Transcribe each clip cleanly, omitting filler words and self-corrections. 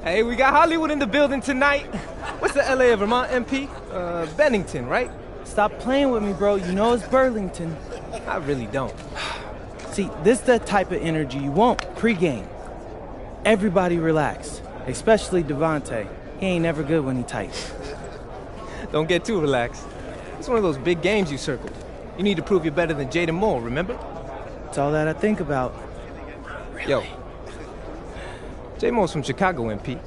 Hey, we got Hollywood in the building tonight. What's the LA of Vermont, MP? Bennington, right? Stop playing with me, bro. You know it's Burlington. I really don't. See, this the type of energy you want pre-game. Everybody relax, especially Devontae. He ain't never good when he tight. Don't get too relaxed. It's one of those big games you circled. You need to prove you're better than Jaden Moore, remember? It's all that I think about. Really? Yo, J Moore's from Chicago, MP.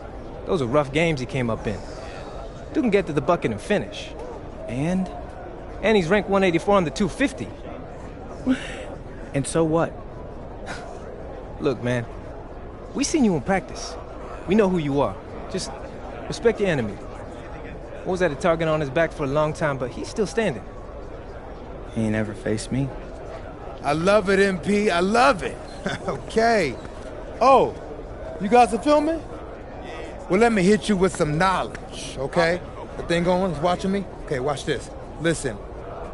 Those are rough games he came up in. Dude can get to the bucket and finish. And he's ranked 184 on the 250. And so what? Look, man, we seen you in practice. We know who you are. Just respect your enemy. Was at a target on his back for a long time, but he's still standing. He ain't ever faced me. I love it, MP. I love it. Okay. Oh, you guys are filming? Well, let me hit you with some knowledge, okay? The thing going is watching me? Okay, watch this. Listen,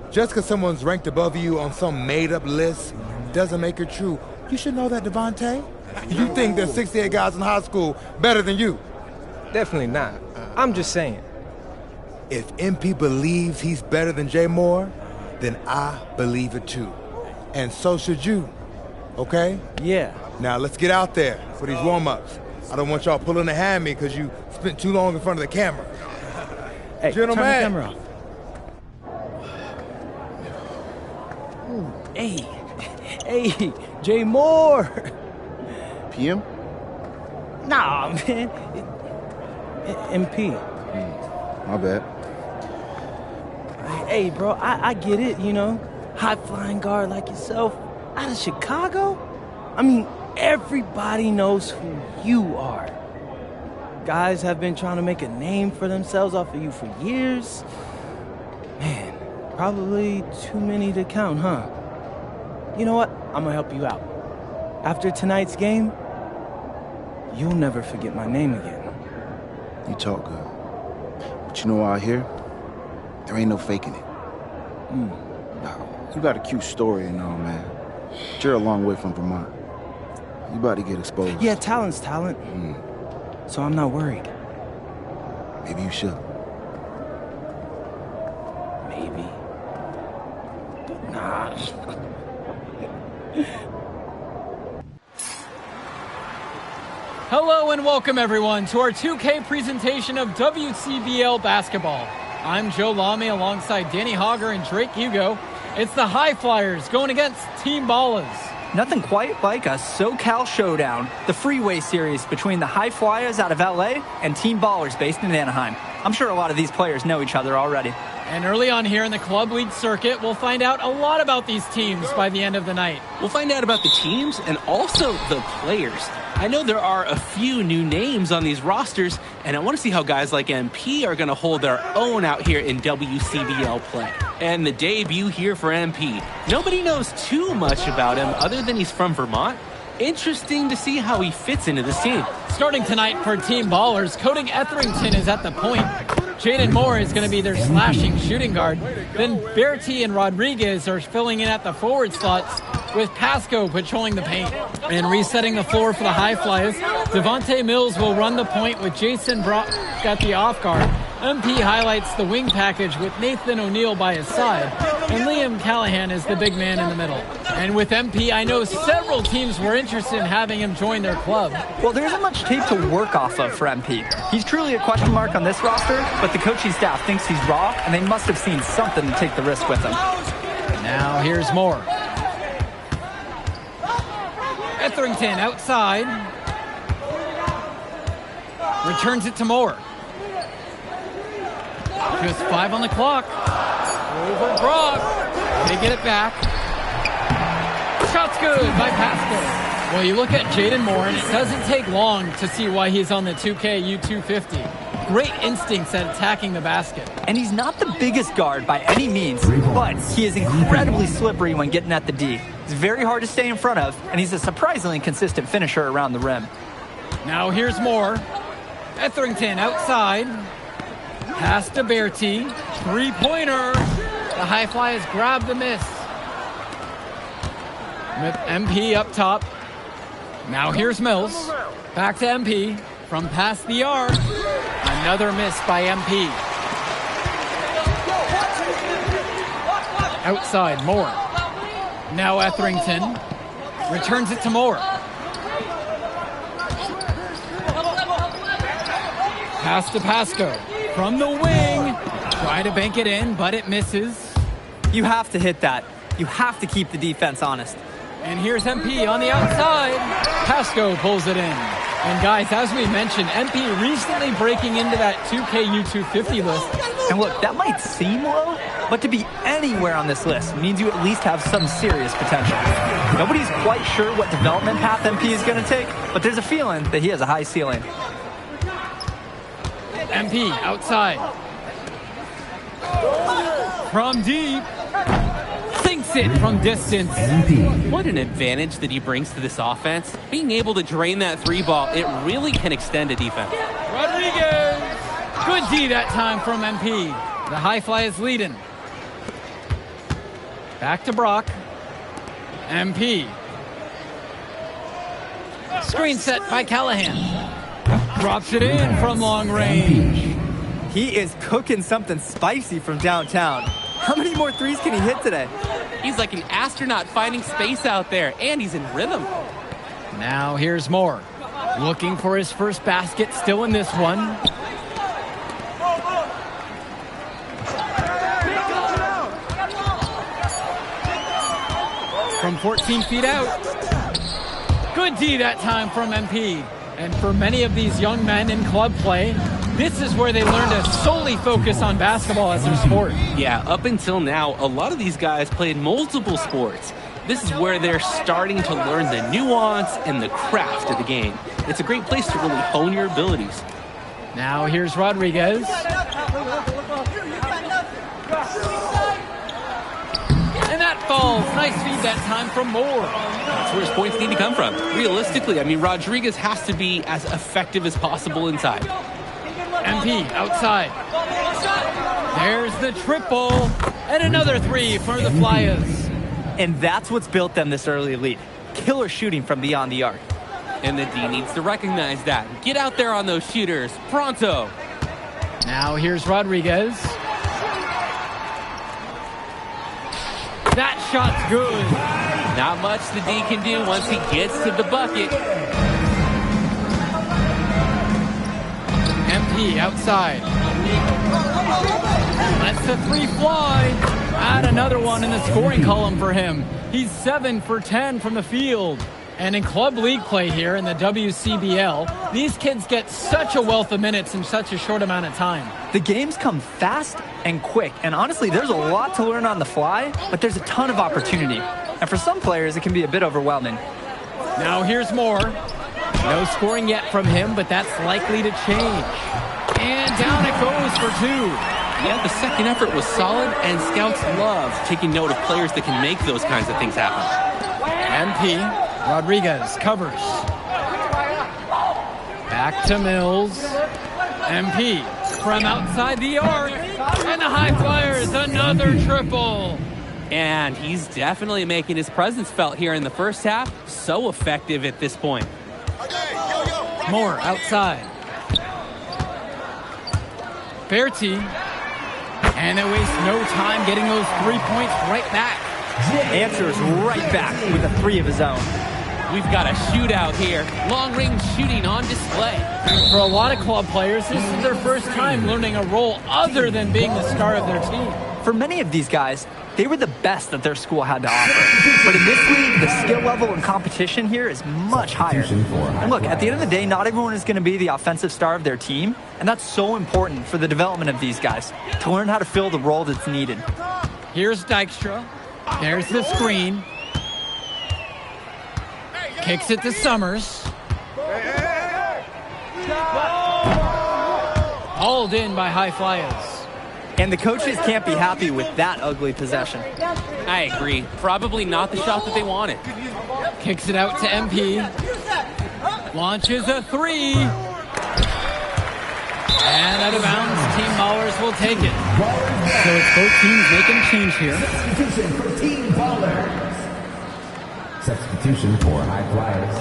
just because someone's ranked above you on some made-up list doesn't make it true. You should know that, Devontae. You think there's 68 guys in high school better than you? Definitely not. I'm just saying. If MP believes he's better than Jay Moore, then I believe it too. And so should you, okay? Yeah. Now let's get out there for these warm-ups. I don't want y'all pulling a hammy because you spent too long in front of the camera. Hey, Gentlemen. turn the camera off. Hey, Jay Moore. PM? Nah, man. MP. My bad. Hey, bro, I get it, you know. High-flying guard like yourself out of Chicago? I mean, everybody knows who you are. Guys have been trying to make a name for themselves off of you for years. Man, probably too many to count, huh? You know what? I'm gonna help you out. After tonight's game, you'll never forget my name again. You talk good. But you know out here, there ain't no faking it. You got a cute story and all, man. But you're a long way from Vermont. You about to get exposed. Yeah, talent's talent. So I'm not worried. Maybe you should. Maybe. Nah. Hello and welcome everyone to our 2K presentation of WCBL basketball. I'm Joe Lamy alongside Danny Hogger and Drake Hugo. It's the High Flyers going against Team Ballas. Nothing quite like a SoCal showdown, the freeway series between the High Flyers out of LA and Team Ballers based in Anaheim. I'm sure a lot of these players know each other already. And early on here in the club league circuit, we'll find out a lot about these teams by the end of the night. We'll find out about the teams and also the players. I know there are a few new names on these rosters, and I want to see how guys like MP are going to hold their own out here in WCBL play. And the debut here for MP. Nobody knows too much about him other than he's from Vermont. Interesting to see how he fits into this team. Starting tonight for Team Ballers, Cody Etherington is at the point. Jaden Moore is going to be their slashing shooting guard. Then Bertie and Rodriguez are filling in at the forward slots, with Pasco patrolling the paint. And resetting the floor for the High Flyers, Devontae Mills will run the point with Jason Brock at the off guard. MP highlights the wing package with Nathan O'Neill by his side, and Liam Callahan is the big man in the middle. And with MP, I know several teams were interested in having him join their club. Well, there isn't much tape to work off of for MP. He's truly a question mark on this roster, but the coaching staff thinks he's raw, and they must have seen something to take the risk with him. Now here's Moore. Etherington outside. Returns it to Moore. Just 5 on the clock. Over Brock. They get it back. Shot's good by Pascal. Well, you look at Jaden Moore, and it doesn't take long to see why he's on the 2K U250. Great instincts at attacking the basket. And he's not the biggest guard by any means, but he is incredibly slippery when getting at the D. He's very hard to stay in front of, and he's a surprisingly consistent finisher around the rim. Now here's Moore. Etherington outside. Pass to Bertie. Three-pointer. The High Flyers grab the miss. With MP up top. Now here's Mills. Back to MP. from past the arc. Another miss by MP. Outside, Moore. Now Etherington returns it to Moore. Pass to Pasco from the wing. Try to bank it in, but it misses. You have to hit that. You have to keep the defense honest. And here's MP on the outside. Pasco pulls it in. And guys, as we mentioned, MP recently breaking into that 2K U250 list. And look, that might seem low, but to be anywhere on this list means you at least have some serious potential. Nobody's quite sure what development path MP is going to take, but there's a feeling that he has a high ceiling. MP outside. From deep. Sinks it from distance. What an advantage that he brings to this offense. Being able to drain that three ball, it really can extend a defense. Rodriguez. Good D that time from MP. The high fly is leading. Back to Brock. MP. Screen set by Callahan. Drops it in from long range. He is cooking something spicy from downtown. How many more threes can he hit today? He's like an astronaut finding space out there, and he's in rhythm. Now here's Moore. Looking for his first basket, still in this one. From 14 feet out. Good D that time from MP. And for many of these young men in club play, this is where they learn to solely focus on basketball as their sport. Yeah, up until now, a lot of these guys played multiple sports. This is where they're starting to learn the nuance and the craft of the game. It's a great place to really hone your abilities. Now here's Rodriguez. And that falls. Nice feed that time from Moore. That's where his points need to come from. Realistically, I mean, Rodriguez has to be as effective as possible inside. MP outside. There's the triple. And another three for the Flyers. And that's what's built them this early lead. Killer shooting from beyond the arc. And the D needs to recognize that. Get out there on those shooters. Pronto. Now here's Rodriguez. That shot's good. Not much the D can do once he gets to the bucket. MP outside. Lets the three fly. Add another one in the scoring column for him. He's 7 for 10 from the field. And in club league play here in the WCBL, these kids get such a wealth of minutes in such a short amount of time. The games come fast and quick, and honestly, there's a lot to learn on the fly, but there's a ton of opportunity. And for some players, it can be a bit overwhelming. Now here's Moore. No scoring yet from him, but that's likely to change. And down it goes for two. Yeah, the second effort was solid, and scouts love taking note of players that can make those kinds of things happen. MP. Rodriguez covers. Back to Mills. MP from outside the arc. And the High Flyers, another triple. And he's definitely making his presence felt here in the first half. So effective at this point. Moore outside. Berti. And they waste no time getting those 3 points right back. Answers right back with a three of his own. We've got a shootout here. Long-range shooting on display. For a lot of club players, this is their first time learning a role other than being the star of their team. For many of these guys, they were the best that their school had to offer. But in this league, the skill level and competition here is much higher. And look, at the end of the day, not everyone is going to be the offensive star of their team, and that's so important for the development of these guys, to learn how to fill the role that's needed. Here's Dykstra. There's the screen. Kicks it to Summers. Hauled in by High Flyers. And the coaches can't be happy with that ugly possession. I agree. Probably not the shot that they wanted. Kicks it out to MP. Launches a three. And out of bounds, Team Ballers will take it. So it's both teams making a change here. Substitution for Team Ballers. Substitution for High Flyers.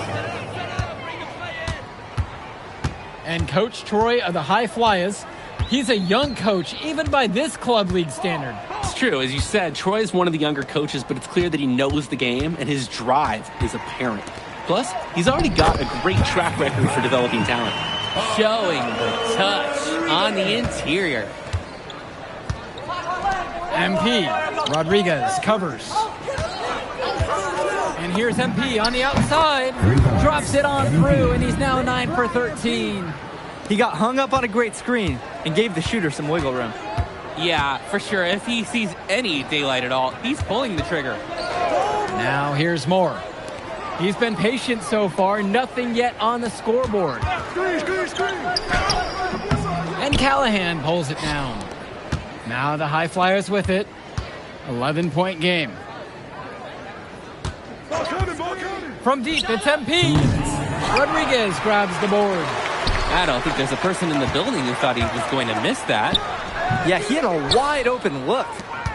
And Coach Troy of the High Flyers, he's a young coach, even by this club league standard. It's true. As you said, Troy is one of the younger coaches, but it's clear that he knows the game, and his drive is apparent. Plus, he's already got a great track record for developing talent. Showing the touch on the interior. MP, Rodriguez covers. And here's MP on the outside. Drops it on through, and he's now 9 for 13. He got hung up on a great screen and gave the shooter some wiggle room. Yeah, for sure. If he sees any daylight at all, he's pulling the trigger. Now here's Moore. He's been patient so far, nothing yet on the scoreboard. And Callahan pulls it down. Now the High Flyers with it. 11-point game. From deep, it's MP. Rodriguez grabs the board. I don't think there's a person in the building who thought he was going to miss that. Yeah, he had a wide open look.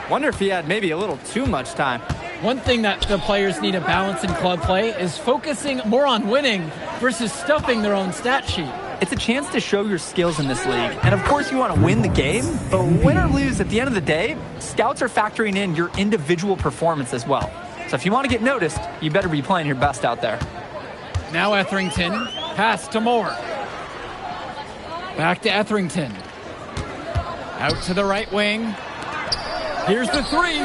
Wonder if he had maybe a little too much time. One thing that the players need to balance in club play is focusing more on winning versus stuffing their own stat sheet. It's a chance to show your skills in this league. And of course you want to win the game, but win or lose, at the end of the day, scouts are factoring in your individual performance as well. So if you want to get noticed, you better be playing your best out there. Now Etherington, pass to Moore. Back to Etherington. Out to the right wing. Here's the three.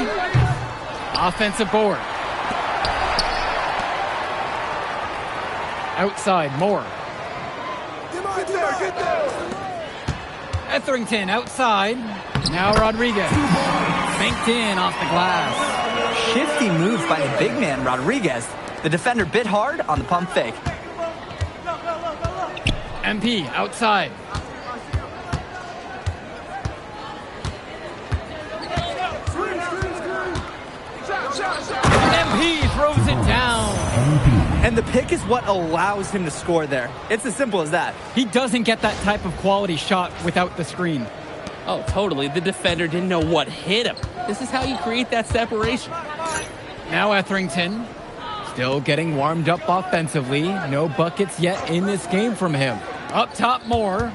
Offensive board. Outside, Moore. Get there. Etherington outside. Now Rodriguez. Banked in off the glass. Shifty move by the big man, Rodriguez. The defender bit hard on the pump fake. MP outside. MP throws it down. And the pick is what allows him to score there. It's as simple as that. He doesn't get that type of quality shot without the screen. Oh, totally. The defender didn't know what hit him. This is how you create that separation. Now Etherington, still getting warmed up offensively. No buckets yet in this game from him. Up top, Moore.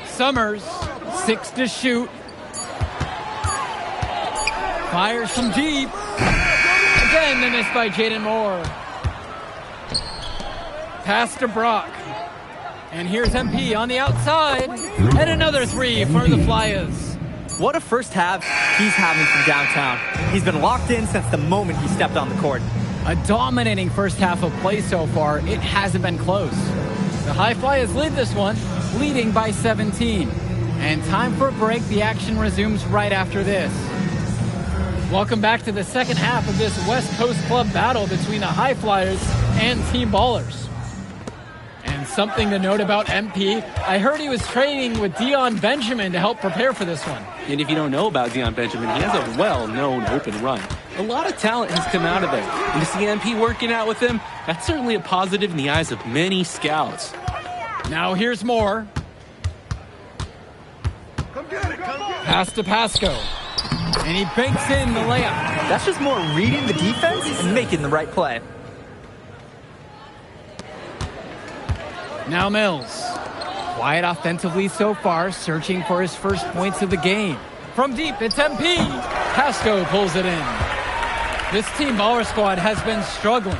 Summers, 6 to shoot. Fires from deep. Again, the miss by Jaden Moore. Pass to Brock. And here's MP on the outside. And another three for the Flyers. What a first half he's having from downtown. He's been locked in since the moment he stepped on the court. A dominating first half of play so far. It hasn't been close. The High Flyers lead this one, leading by 17. And time for a break. The action resumes right after this. Welcome back to the second half of this West Coast Club battle between the High Flyers and Team Ballers. And something to note about MP, I heard he was training with Dion Benjamin to help prepare for this one. And if you don't know about Dion Benjamin, he has a well-known open run. A lot of talent has come out of there. And to see MP working out with him, that's certainly a positive in the eyes of many scouts. Now here's Moore. Pass to Pasco. And he banks in the layup. That's just Moore reading the defense and making the right play. Now Mills. Quiet offensively so far, searching for his first points of the game. From deep, it's MP. Pasco pulls it in. This Team Baller squad has been struggling.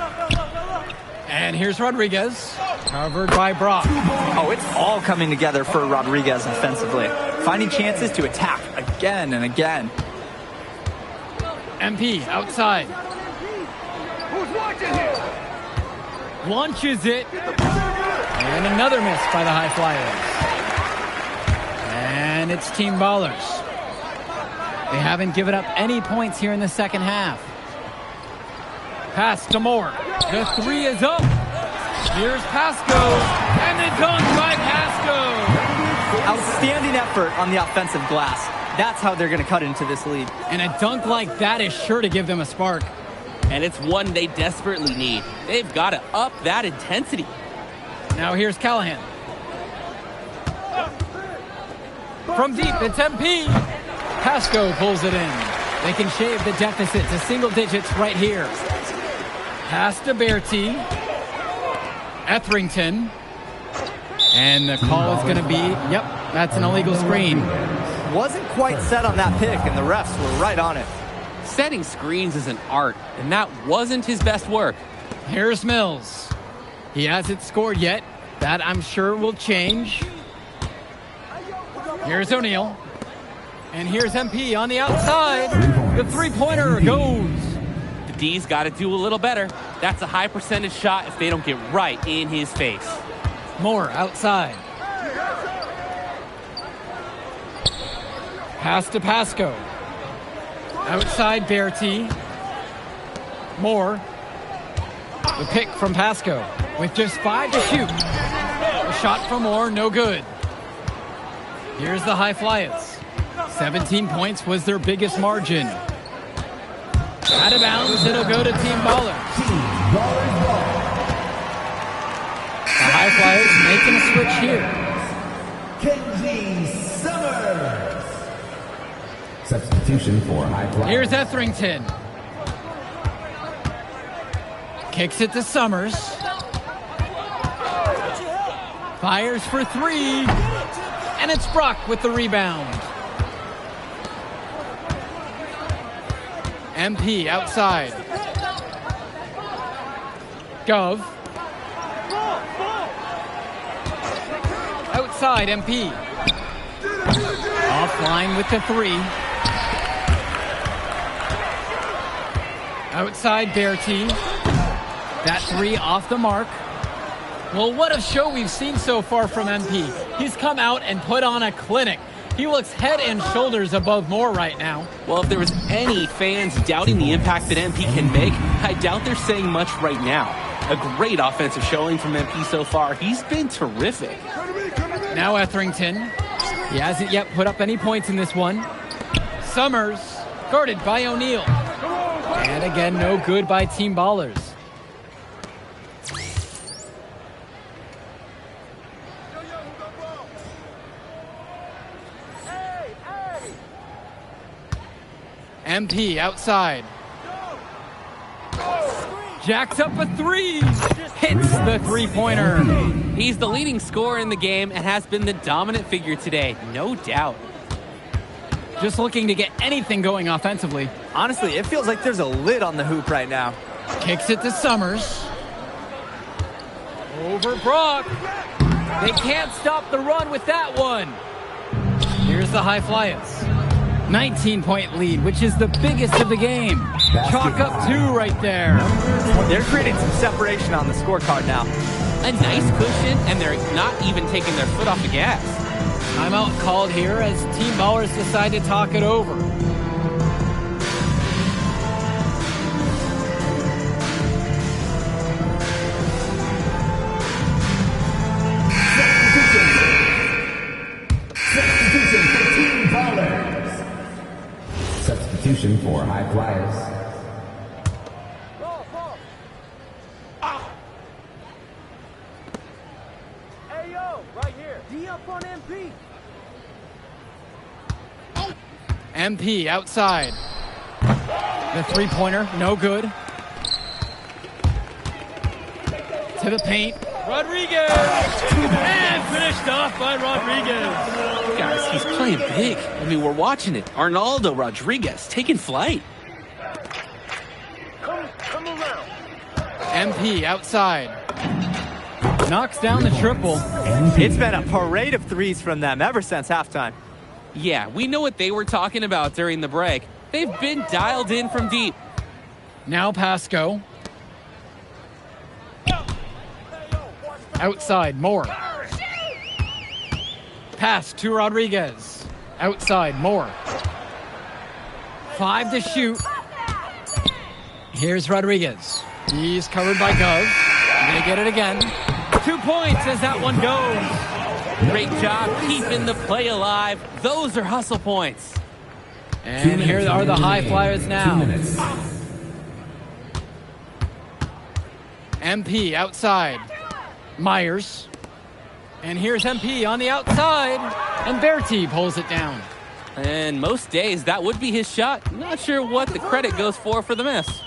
And here's Rodriguez, covered by Brock. Oh, it's all coming together for Rodriguez offensively. Finding chances to attack again and again. MP outside. Who's watching here? Launches it. And another miss by the High Flyers. And it's Team Ballers. They haven't given up any points here in the second half. Pass to Moore. The three is up. Here's Pasco. And the dunk by Pasco. Outstanding effort on the offensive glass. That's how they're going to cut into this lead. And a dunk like that is sure to give them a spark. And it's one they desperately need. They've got to up that intensity. Now here's Callahan. From deep, it's MP. Pasco pulls it in. They can shave the deficit to single digits right here. Pass to Bertie. Etherington. And the call is going to be, yep, that's an illegal screen. Wasn't quite set on that pick, and the refs were right on it. Setting screens is an art, and that wasn't his best work. Here's Mills. He hasn't scored yet. That, I'm sure, will change. Here's O'Neal. And here's MP on the outside. The three-pointer goes. The D's got to do a little better. That's a high percentage shot if they don't get right in his face. Moore outside. Pass to Pasco. Outside Berti. Moore. The pick from Pasco with just 5 to shoot. A shot from Moore, no good. Here's the High Flyers. 17 points was their biggest margin. Out of bounds, it'll go to Team Ballers. The High Flyers making a switch here. Kenji Summers. Substitution for High Flyers. Here's Etherington. Kicks it to Summers. Fires for 3. And it's Brock with the rebound. MP outside. Gov. Outside MP. Offline with the 3. Outside Berti. That 3 off the mark. Well, what a show we've seen so far from MP. He's come out and put on a clinic. He looks head and shoulders above Moore right now. Well, if there was any fans doubting the impact that MP can make, I doubt they're saying much right now. A great offensive showing from MP so far. He's been terrific. Now Etherington. He hasn't yet put up any points in this one. Summers, guarded by O'Neal. And again, no good by Team Ballers. MP outside. Jacks up a 3. Hits the three-pointer. He's the leading scorer in the game and has been the dominant figure today, no doubt. Just looking to get anything going offensively. Honestly, it feels like there's a lid on the hoop right now. Kicks it to Summers. Over Brock. They can't stop the run with that one. Here's the High Flyers. 19-point lead, which is the biggest of the game. Chalk up 2 right there. They're creating some separation on the scorecard now. A nice cushion, and they're not even taking their foot off the gas. Timeout called here as Team Ballers decide to talk it over. Substitution for High Flyers. Hey, yo, right here. D up on MP. MP outside. The three-pointer, no good. To the paint. Rodriguez! And finished off by Rodriguez. Guys, he's playing big. I mean, we're watching it. Arnaldo Rodriguez taking flight. Come around. MP outside. Knocks down the triple. It's been a parade of 3s from them ever since halftime. Yeah, we know what they were talking about during the break. They've been dialed in from deep. Now Pasco. Outside, Moore. Pass to Rodriguez. Outside, Moore. 5 to shoot. Here's Rodriguez. He's covered by Gov. Gonna get it again. 2 points as that one goes. Great job keeping the play alive. Those are hustle points. And here are the High Flyers now. 2 minutes. MP outside. Myers. And here's MP on the outside. And Berti pulls it down. And most days, that would be his shot. Not sure what the credit goes for the miss.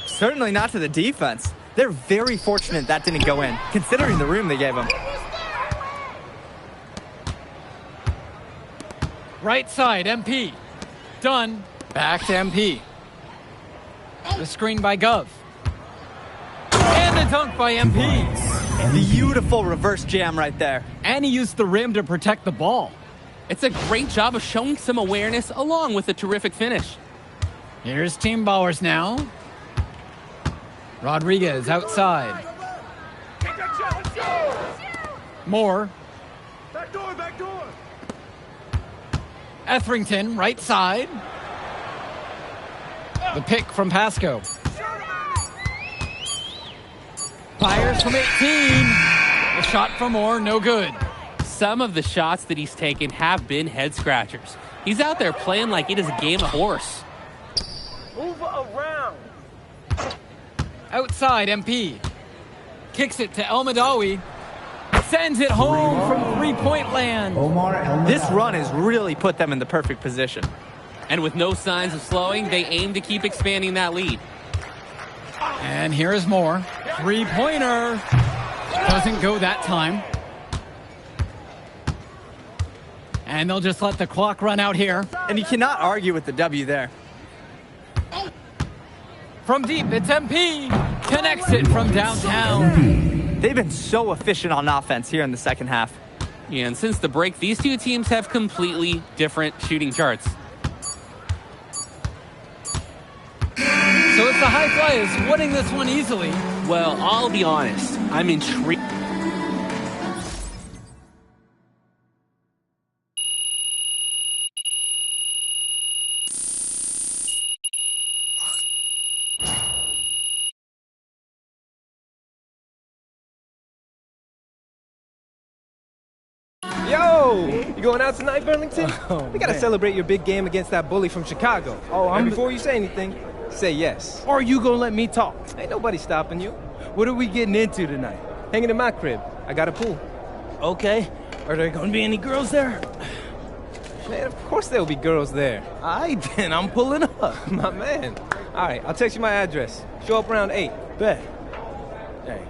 Certainly not to the defense. They're very fortunate that didn't go in, considering the room they gave him. Right side, MP. Done. Back to MP. The screen by Gov. And the dunk by MP. Beautiful reverse jam right there. And he used the rim to protect the ball. It's a great job of showing some awareness along with a terrific finish. Here's Team Ballers now. Rodriguez outside. Moore. Back door, back door. Etherington, right side. The pick from Pasco. Fires from 18. The shot from Moore, no good. Some of the shots that he's taken have been head scratchers. He's out there playing like it is a game of horse. Move around. Outside, MP. Kicks it to El Madawi. Sends it home from three-point land. Omar El This run has really put them in the perfect position. And with no signs of slowing, they aim to keep expanding that lead. And here is Moore. Three-pointer. Doesn't go that time. And they'll just let the clock run out here. And you cannot argue with the W there. From deep, it's MP. Connects it from downtown. They've been so efficient on offense here in the second half. Yeah, and since the break, these two teams have completely different shooting charts. So it's the High Flyers winning this one easily. Well, I'll be honest. I'm intrigued. Yo! You going out tonight, Burlington? Oh, We gotta man. celebrate your big game against that bully from Chicago. Oh, And before you say anything, say yes. Or you gonna let me talk? Ain't nobody stopping you. What are we getting into tonight? Hanging in my crib. I got a pool. Okay. Are there gonna be any girls there? Man, of course there'll be girls there. Alright then, I'm pulling up. My man. All right, I'll text you my address. Show up around 8. Bet. Hey.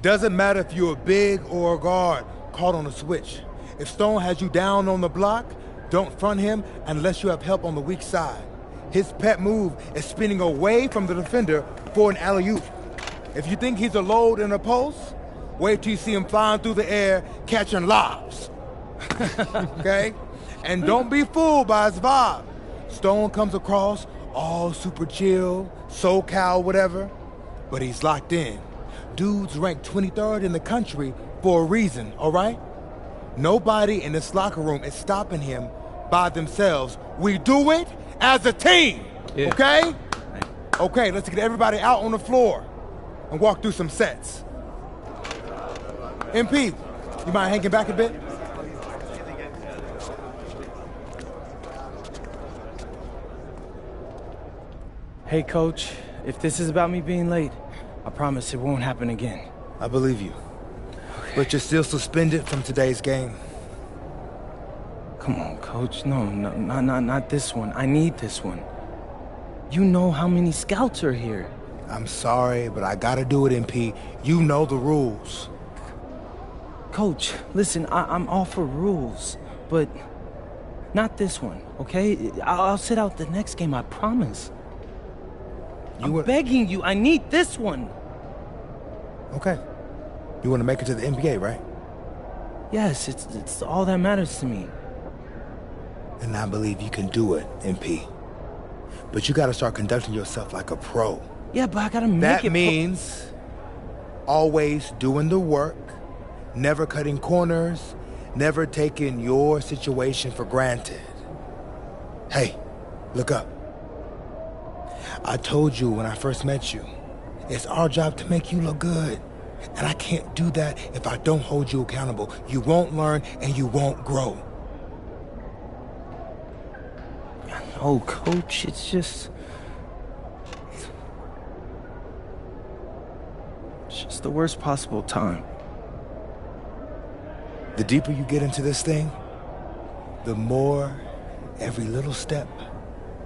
Doesn't matter if you're a big or a guard caught on a switch. If Stone has you down on the block, don't front him unless you have help on the weak side. His pet move is spinning away from the defender for an alley-oop. If you think he's a load in a post, wait till you see him flying through the air catching lobs. Okay? And don't be fooled by his vibe. Stone comes across all super chill, SoCal, whatever, but he's locked in. Dude's ranked 23rd in the country for a reason, all right? Nobody in this locker room is stopping him by themselves. We do it as a team, okay? Okay, let's get everybody out on the floor and walk through some sets. MP, you mind hanging back a bit? Hey, Coach, if this is about me being late, I promise it won't happen again. I believe you. Okay. But you're still suspended from today's game. Come on, Coach. No, not this one. I need this one. You know how many scouts are here. I'm sorry, but I gotta do it, MP. You know the rules. Coach, listen, I'm all for rules, but not this one, okay? I'll sit out the next game, I promise. I'm begging you, I need this one. Okay. You want to make it to the NBA, right? Yes, it's all that matters to me. And I believe you can do it, MP. But you gotta start conducting yourself like a pro. Yeah, but I gotta make it... That means always doing the work, never cutting corners, never taking your situation for granted. Hey, look up. I told you when I first met you, it's our job to make you look good. And I can't do that if I don't hold you accountable. You won't learn and you won't grow. No, Coach, it's just the worst possible time. The deeper you get into this thing, the more every little step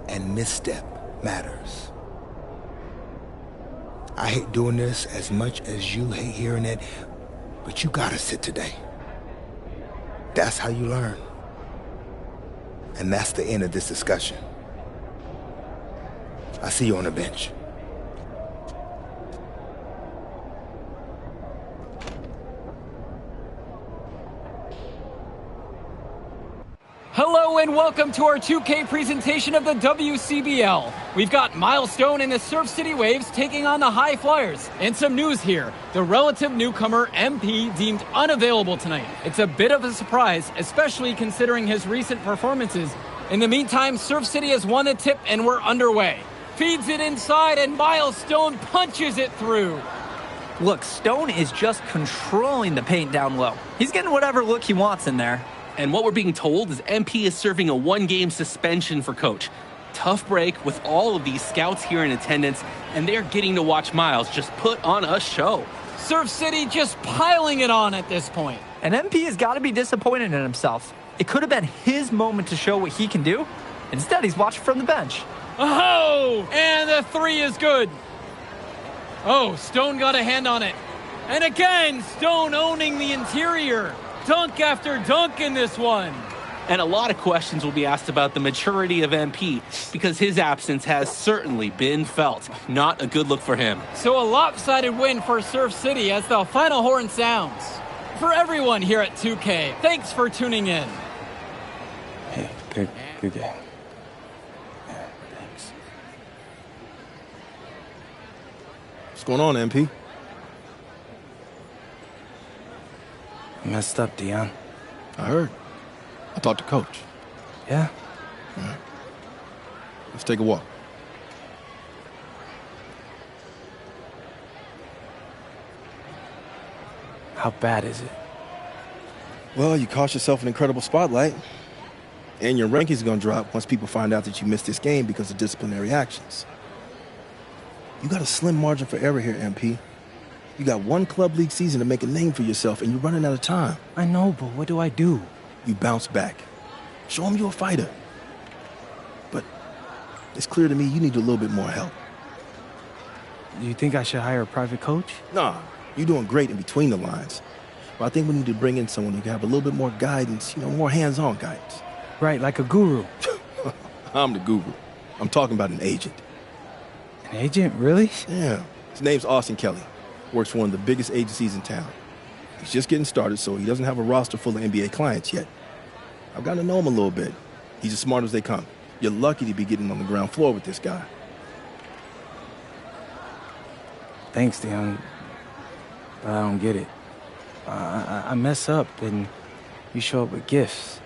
and misstep matters. I hate doing this as much as you hate hearing it, but you gotta sit today. That's how you learn. And that's the end of this discussion. I see you on the bench. Hello and welcome to our 2K presentation of the WCBL. We've got Milestone and the Surf City Waves taking on the High Flyers. And some news here. The relative newcomer MP deemed unavailable tonight. It's a bit of a surprise, especially considering his recent performances. In the meantime, Surf City has won the tip and we're underway. Feeds it inside and Milestone punches it through. Look, Stone is just controlling the paint down low. He's getting whatever look he wants in there. And what we're being told is MP is serving a one-game suspension for Coach. Tough break with all of these scouts here in attendance, and they're getting to watch Miles just put on a show. Surf City just piling it on at this point. And MP has got to be disappointed in himself. It could have been his moment to show what he can do. Instead, he's watching from the bench. Oh, and the three is good. Oh, Stone got a hand on it. And again, Stone owning the interior. Dunk after dunk in this one. And a lot of questions will be asked about the maturity of MP because his absence has certainly been felt. Not a good look for him. So a lopsided win for Surf City as the final horn sounds. For everyone here at 2K, thanks for tuning in. Hey, good game. Yeah, thanks. What's going on, MP? Messed up, Dion. I heard. I talked to Coach. Yeah? All right. Let's take a walk. How bad is it? Well, you cost yourself an incredible spotlight. And your ranking's gonna drop once people find out that you missed this game because of disciplinary actions. You got a slim margin for error here, MP. You got one club league season to make a name for yourself, and you're running out of time. I know, but what do I do? You bounce back. Show them you're a fighter. But it's clear to me you need a little bit more help. Do you think I should hire a private coach? Nah, You're doing great in between the lines. But I think we need to bring in someone who can have a little bit more guidance, more hands-on guidance. Right, like a guru. I'm the guru. I'm talking about an agent. An agent, really? Yeah. His name's Austin Kelly. Works for one of the biggest agencies in town. He's just getting started, so he doesn't have a roster full of NBA clients yet. I've gotten to know him a little bit. He's as smart as they come. You're lucky to be getting on the ground floor with this guy. Thanks, Dion. But I don't get it. I mess up, and you show up with gifts.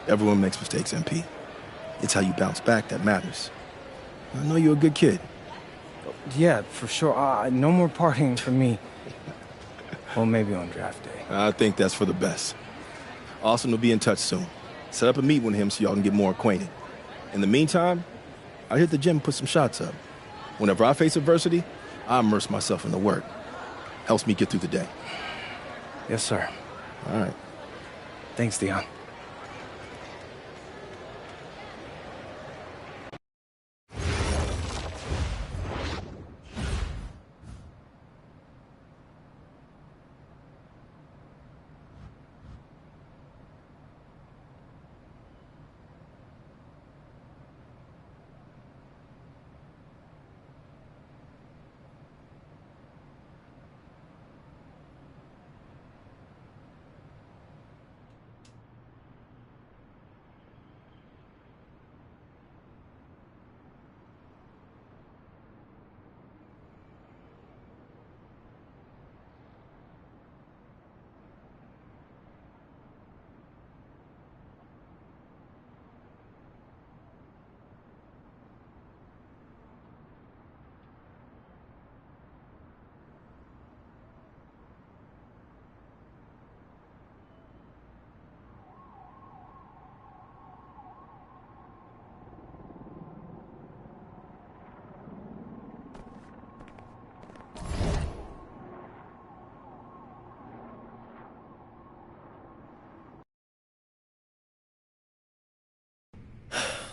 Everyone makes mistakes, MP. It's how you bounce back that matters. I know you're a good kid. Yeah, for sure. No more partying for me. Well, maybe on draft day. I think that's for the best. Austin will be in touch soon. Set up a meet with him so y'all can get more acquainted. In the meantime, I'll hit the gym and put some shots up. Whenever I face adversity, I immerse myself in the work. Helps me get through the day. Yes, sir. All right. Thanks, Dion.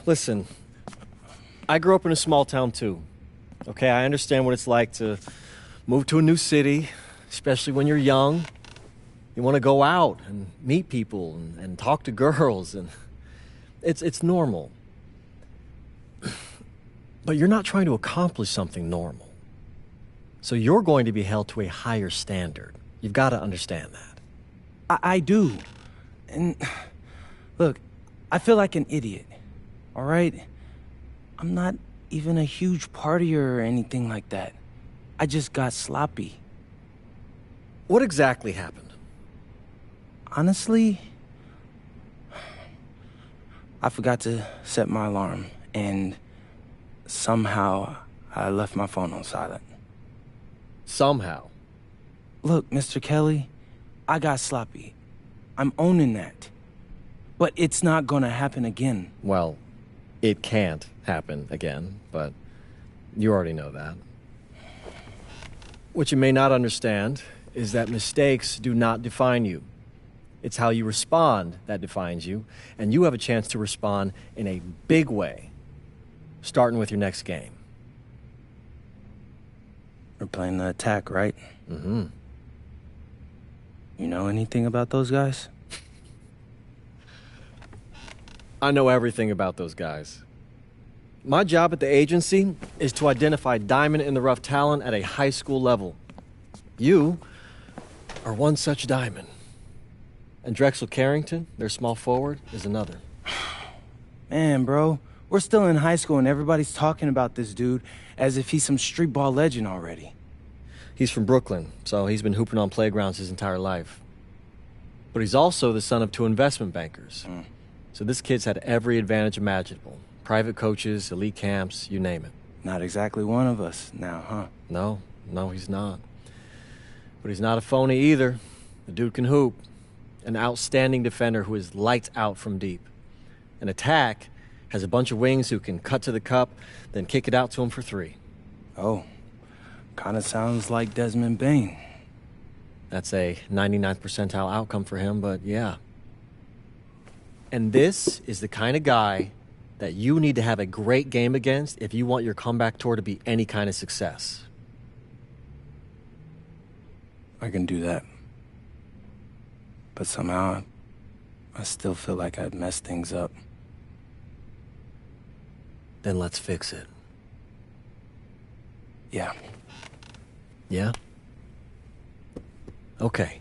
Listen, I grew up in a small town too. Okay, I understand what it's like to move to a new city, especially when you're young. You want to go out and meet people and talk to girls, and it's normal. But you're not trying to accomplish something normal. So you're going to be held to a higher standard. You've got to understand that. I do. And look, I feel like an idiot. All right? I'm not even a huge partier or anything like that. I just got sloppy. What exactly happened? Honestly, I forgot to set my alarm, and somehow I left my phone on silent. Somehow? Look, Mr. Kelly, I got sloppy. I'm owning that. But it's not gonna happen again. Well, it can't happen again, but you already know that. What you may not understand is that mistakes do not define you. It's how you respond that defines you, and you have a chance to respond in a big way, starting with your next game. We're playing the attack, right? Mm-hmm. You know anything about those guys? I know everything about those guys. My job at the agency is to identify diamond-in-the-rough talent at a high school level. You are one such diamond. And Drexel Carrington, their small forward, is another. Man, bro, we're still in high school and everybody's talking about this dude as if he's some street ball legend already. He's from Brooklyn, so he's been hooping on playgrounds his entire life. But he's also the son of two investment bankers. So this kid's had every advantage imaginable. Private coaches, elite camps, you name it. Not exactly one of us now, huh? No, he's not. But he's not a phony either. The dude can hoop. An outstanding defender who is lights out from deep. An attack has a bunch of wings who can cut to the cup, then kick it out to him for three. Oh, kind of sounds like Desmond Bain. That's a 99th percentile outcome for him, but yeah. And this is the kind of guy that you need to have a great game against if you want your comeback tour to be any kind of success. I can do that. But somehow, I still feel like I'd messed things up. Then let's fix it. Yeah. Yeah? Okay.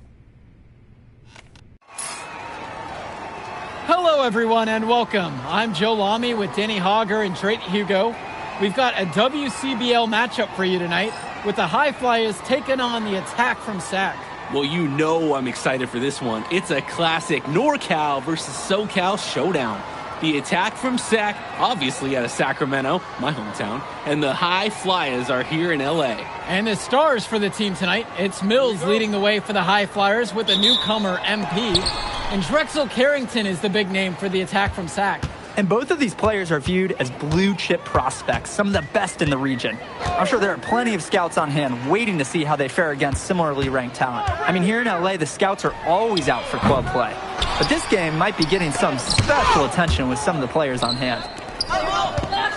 Hello, everyone, and welcome. I'm Joe Lamy with Danny Hogger and Drake Hugo. We've got a WCBL matchup for you tonight with the High Flyers taking on the Attack from SAC. Well, you know I'm excited for this one. It's a classic NorCal versus SoCal showdown. The Attack from SAC, obviously out of Sacramento, my hometown, and the High Flyers are here in LA. And the stars for the team tonight, it's Mills leading the way for the High Flyers with the newcomer MP. And Drexel Carrington is the big name for the Attack from SAC. And both of these players are viewed as blue-chip prospects, some of the best in the region. I'm sure there are plenty of scouts on hand waiting to see how they fare against similarly ranked talent. I mean, here in LA, the scouts are always out for club play. But this game might be getting some special attention with some of the players on hand.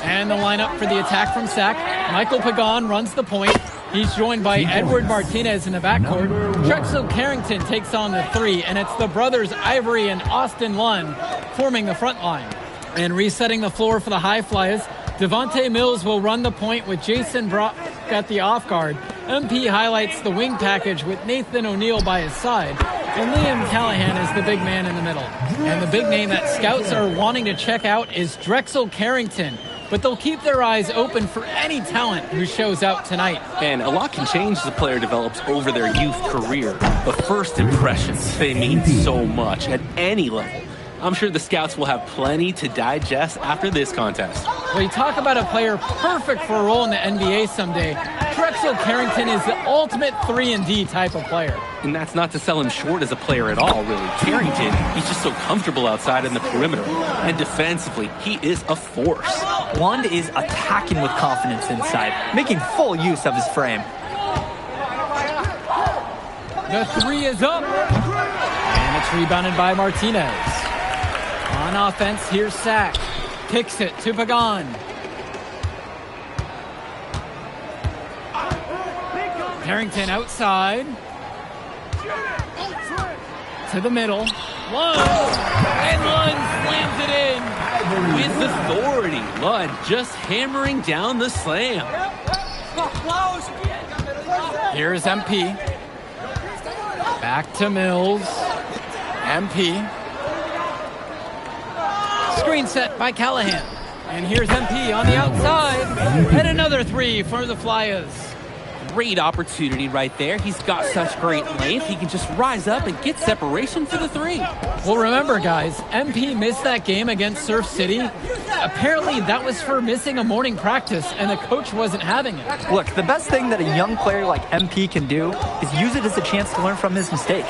And the lineup for the Attack from SAC, Michael Pagan runs the point. He's joined by Edward Martinez in the backcourt. Drexel Carrington takes on the three, and it's the brothers Ivory and Austin Lund forming the front line. And resetting the floor for the High Flyers, Devontae Mills will run the point with Jason Brock at the off guard. MP highlights the wing package with Nathan O'Neill by his side. And Liam Callahan is the big man in the middle. And the big name that scouts are wanting to check out is Drexel Carrington. But they'll keep their eyes open for any talent who shows out tonight. And a lot can change as a player develops over their youth career. But first impressions, they mean so much at any level. I'm sure the scouts will have plenty to digest after this contest. Well, you talk about a player perfect for a role in the NBA someday. Drexel Carrington is the ultimate 3-and-D type of player. And that's not to sell him short as a player at all, really. Carrington, he's just so comfortable outside in the perimeter. And defensively, he is a force. Lund is attacking with confidence inside, making full use of his frame. The three is up. And it's rebounded by Martinez. On offense, here's SAC. Kicks it to Pagan. Carrington outside. To the middle. Lund. And Lund slams it in. With authority, Lund just hammering down the slam. Here's MP. Back to Mills. MP. Screen set by Callahan. And here's MP on the outside. And another three for the Flyers. Great opportunity right there. He's got such great length. He can just rise up and get separation for the three. Well, remember, guys, MP missed that game against Surf City. Apparently, that was for missing a morning practice, and the coach wasn't having it. Look, the best thing that a young player like MP can do is use it as a chance to learn from his mistake.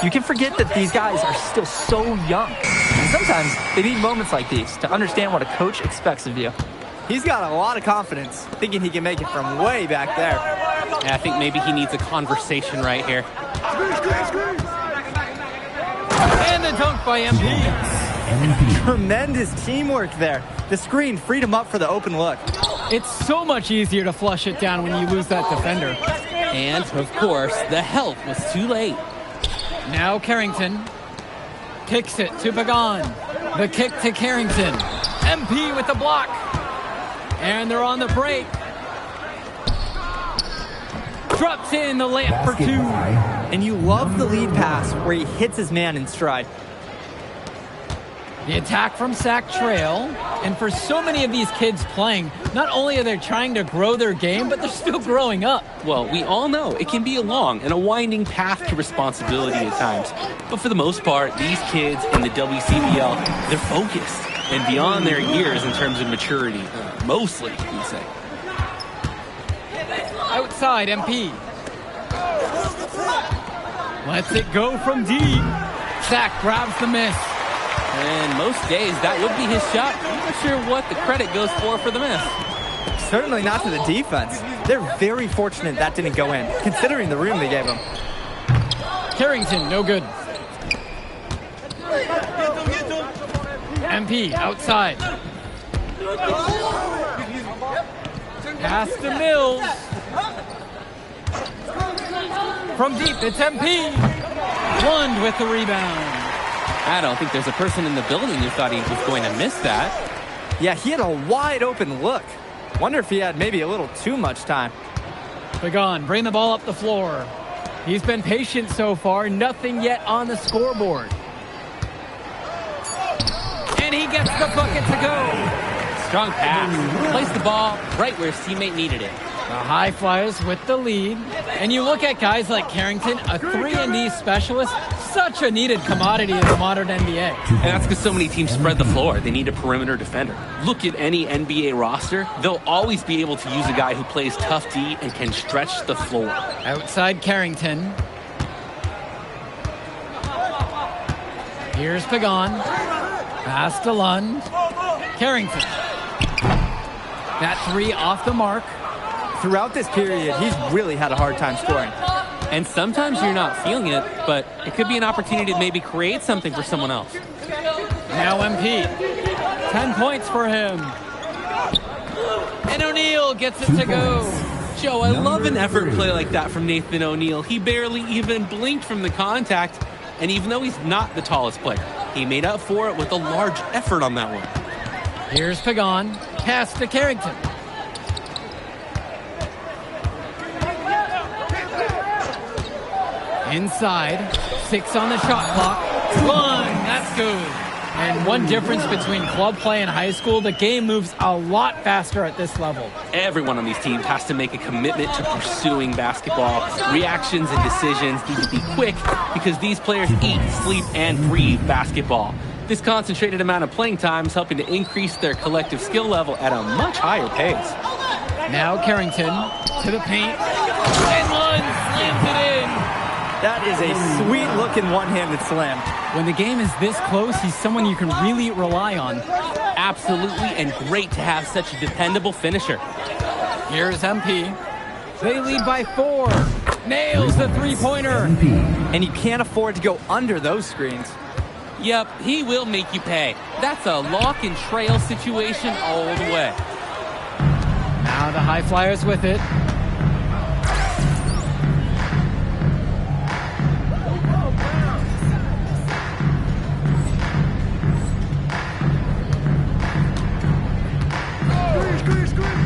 You can forget that these guys are still so young. And sometimes they need moments like these to understand what a coach expects of you. He's got a lot of confidence, thinking he can make it from way back there. Yeah, I think maybe he needs a conversation right here. And the dunk by MP. Tremendous teamwork there. The screen freed him up for the open look. It's so much easier to flush it down when you lose that defender. And, of course, the help was too late. Now Carrington kicks it to Pagan. The kick to Carrington. MP with the block. And they're on the break. Drops in the layup for two. And you love the lead pass where he hits his man in stride. The Attack from SAC trail. And for so many of these kids playing, not only are they trying to grow their game, but they're still growing up. Well, we all know it can be a long and a winding path to responsibility at times. But for the most part, these kids in the WCBL, they're focused and beyond their years in terms of maturity. Mostly, you'd say. Outside, MP. Lets it go from deep. SAC grabs the miss. And most days, that would be his shot. I'm not sure what the credit goes for the miss. Certainly not to the defense. They're very fortunate that didn't go in, considering the room they gave him. Carrington, no good. MP outside. Pass to Mills. From deep, it's MP. Lund with the rebound. I don't think there's a person in the building who thought he was going to miss that. Yeah, he had a wide open look. Wonder if he had maybe a little too much time. Pagan, bring the ball up the floor. He's been patient so far, nothing yet on the scoreboard. And he gets the bucket to go. Strong pass. Placed the ball right where his teammate needed it. The High Flyers with the lead. And you look at guys like Carrington, a 3-and-D specialist, such a needed commodity in the modern NBA. And that's because so many teams spread the floor. They need a perimeter defender. Look at any NBA roster. They'll always be able to use a guy who plays tough D and can stretch the floor. Outside Carrington. Here's Pagan. Pass to Lund. Carrington. That three off the mark. Throughout this period, he's really had a hard time scoring. And sometimes you're not feeling it, but it could be an opportunity to maybe create something for someone else. Now MP. 10 points for him. And O'Neal gets it to go. Joe, I love an effort play like that from Nathan O'Neal. He barely even blinked from the contact. And even though he's not the tallest player, he made up for it with a large effort on that one. Here's Pagan. Pass to Carrington. Inside, 6 on the shot clock. One, that's good. And one difference between club play and high school, the game moves a lot faster at this level. Everyone on these teams has to make a commitment to pursuing basketball. Reactions and decisions need to be quick because these players eat, sleep, and breathe basketball. This concentrated amount of playing time is helping to increase their collective skill level at a much higher pace. Now Carrington to the paint. And Lund slams it in. That is a sweet-looking one-handed slam. When the game is this close, he's someone you can really rely on. Absolutely, and great to have such a dependable finisher. Here's MP. They lead by 4. Nails the three-pointer. And you can't afford to go under those screens. Yep, he will make you pay. That's a lock and trail situation all the way. Now the High Flyers with it.